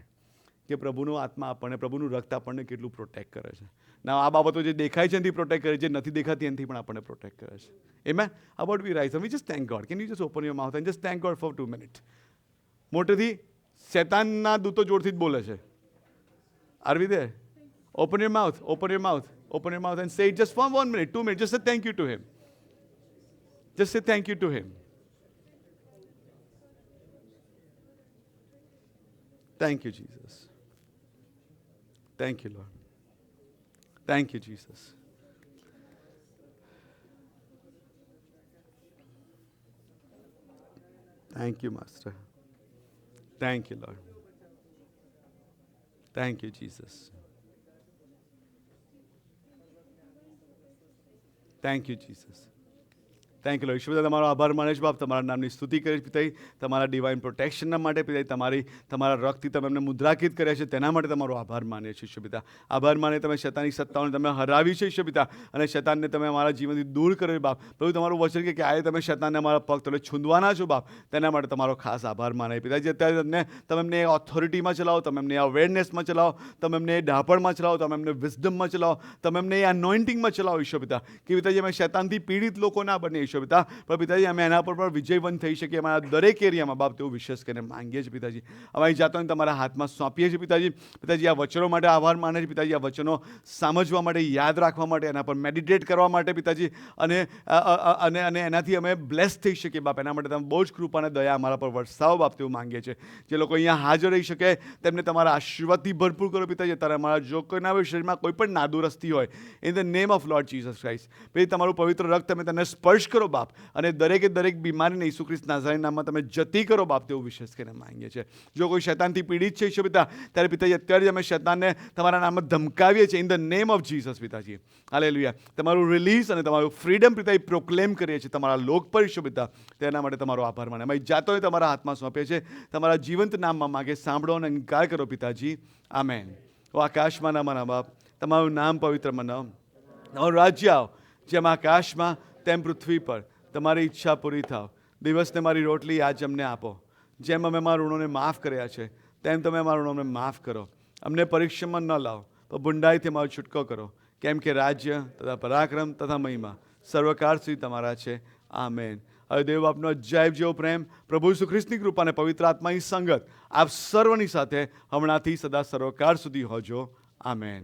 કે પ્રભુનો આત્મા આપણને, પ્રભુનું રક્ત આપણને કેટલું protect કરે છે. ના આ બાબતો જે દેખાય છે એનાથી પ્રોટેક્ટ કરે છે, જે નથી દેખાતી એનાથી પણ આપણને પ્રોટેક્ટ કરે છે. Amen? How about we rise and we just thank God? Can you just open your mouth and just thank God for 2 minutes? મોટેથી શૈતાનના દૂતો જોરથી જ બોલે છે. Are we there? Open your mouth, open your mouth, open your mouth and say just for 1 minute, 2 minutes, just say thank you to him. Just say thank you to him. Thank you, Jesus. Thank you, Lord. Thank you, Jesus. Thank you, Master. Thank you, Lord. Thank you, Jesus. Thank you, Jesus. Thank you lord. ઈશ્વર તમારો આભાર માને છે બાપ, તમારા નામની સ્તુતિ કરી પિતાજી, તમારા ડિવાઇન પ્રોટેક્શનના માટે પિતાજી, તમારા રક્તથી તમે એમને મુદ્રાકિત કર્યા છે તેના માટે તમારો આભાર માનીએ છીએ ઈશ્વર પિતા. આભાર માને તમે શૈતાનની સત્તાઓને તમે હરાવી છે ઈશ્વર પિતા, અને શૈતાનને તમે અમારા જીવનથી દૂર કર્યો બાપ. પ્રભુ તમારું વચન કે આજે તમે શૈતાનને અમારા પગ તળે છૂંદવાના છો બાપ, તેના માટે તમારો ખાસ આભાર માને પિતાજી. અત્યારે તમે એમને ઓથોરિટીમાં ચલાવો, તમે એમને અવેરનેસમાં ચલાવો, તમે એમને ડાપણમાં ચલાવો, તમે એમને વિઝડમમાં ચલાવો, તમે એમને અનોઇન્ટિંગમાં ચલાવો ઈશ્વર પિતા, કે પિતાજી અમે શૈતાનથી પીડિત લોકો ના બનીએ ઈશ્વર પિતા, પણ પિતાજી અમે એના પર પણ વિજયવંત થઈ શકીએ અમારા દરેક એરિયામાં બાપ, તેવું વિશ્વાસ કરીને માંગીએ છીએ પિતાજી. અમારી જાતોને તમારા હાથમાં સોંપીએ છીએ પિતાજી. પિતાજી આ વચનો માટે આભાર માને છે પિતાજી, આ વચનો સમજવા માટે, યાદ રાખવા માટે, એના પર મેડિટેટ કરવા માટે પિતાજી, અને અને એનાથી અમે બ્લેસ થઈ શકીએ બાપ. એના માટે તમે બહુ જ કૃપા અને દયા અમારા પર વરસાવો બાપ, તેવું માંગીએ છીએ. જે લોકો અહીંયા હાજર રહી શકે તેમને તમારા આશીર્વાદથી ભરપૂર કરો પિતાજી. ત્યારે અમારા જો કોઈના શરીરમાં કોઈ પણ નાદુરસ્તી હોય, in the name of Lord Jesus Christ, પછી તમારું પવિત્ર રક્ત તમે તેને સ્પર્શ કરો બાપ, અને દરેકે દરેક બીમારીને ઈસુ ખ્રિસ્ત નાઝરેના નામમાં તમે જતી કરો બાપ, તેવું વિશ્વાસ કરીને માંગીએ છીએ. જો કોઈ શૈતાનથી પીડિત છે ઈશ્વર પિતા, ત્યારે પિતાજી અત્યારે જ અમે શૈતાનને તમારા નામમાં ધમકાવીએ છીએ, in the name of Jesus પિતાજી. હાલેલુયા. તમારું રિલીઝ અને તમારું ફ્રીડમ પિતાજી પ્રોક્લેમ કરીએ છીએ તમારા લોક પર ઈશ્વર પિતા. તેના માટે તમારો આભાર માને. અમારી જાતોને તમારા હાથમાં સોંપીએ છીએ, તમારા જીવંત નામમાં માગે સાંભળો અને અંગીકાર કરો પિતાજી. આમેન. ઓ આકાશમાં અમારા બાપ, તમારું નામ પવિત્ર મનાવ, તમારું રાજ્ય આવ, જેમ આકાશમાં તેમ પૃથ્વી પર. તમારી ઈચ્છા પૂરી થાવ. દિવસને મારી રોટલી આજ અમને આપો. જેમ અમે અમારા ઋણોને માફ કર્યા છે, તેમ તમે અમારા ઋણોને માફ કરો. અમને પરીક્ષામાં ન લાવો, પણ બુંડાઈથી અમારો છૂટકો કરો. કેમ કે રાજ્ય તથા પરાક્રમ તથા મહિમા સર્વકાળ સુધી તમારા છે. આમેન. હવે દેવ આપનો અજાયબ જેવો પ્રેમ, પ્રભુ ઈસુ ખ્રિસ્તની કૃપા અને પવિત્ર આત્માની સંગત આપ સર્વની સાથે હમણાંથી સદા સર્વકાળ સુધી હોજો. આમેન.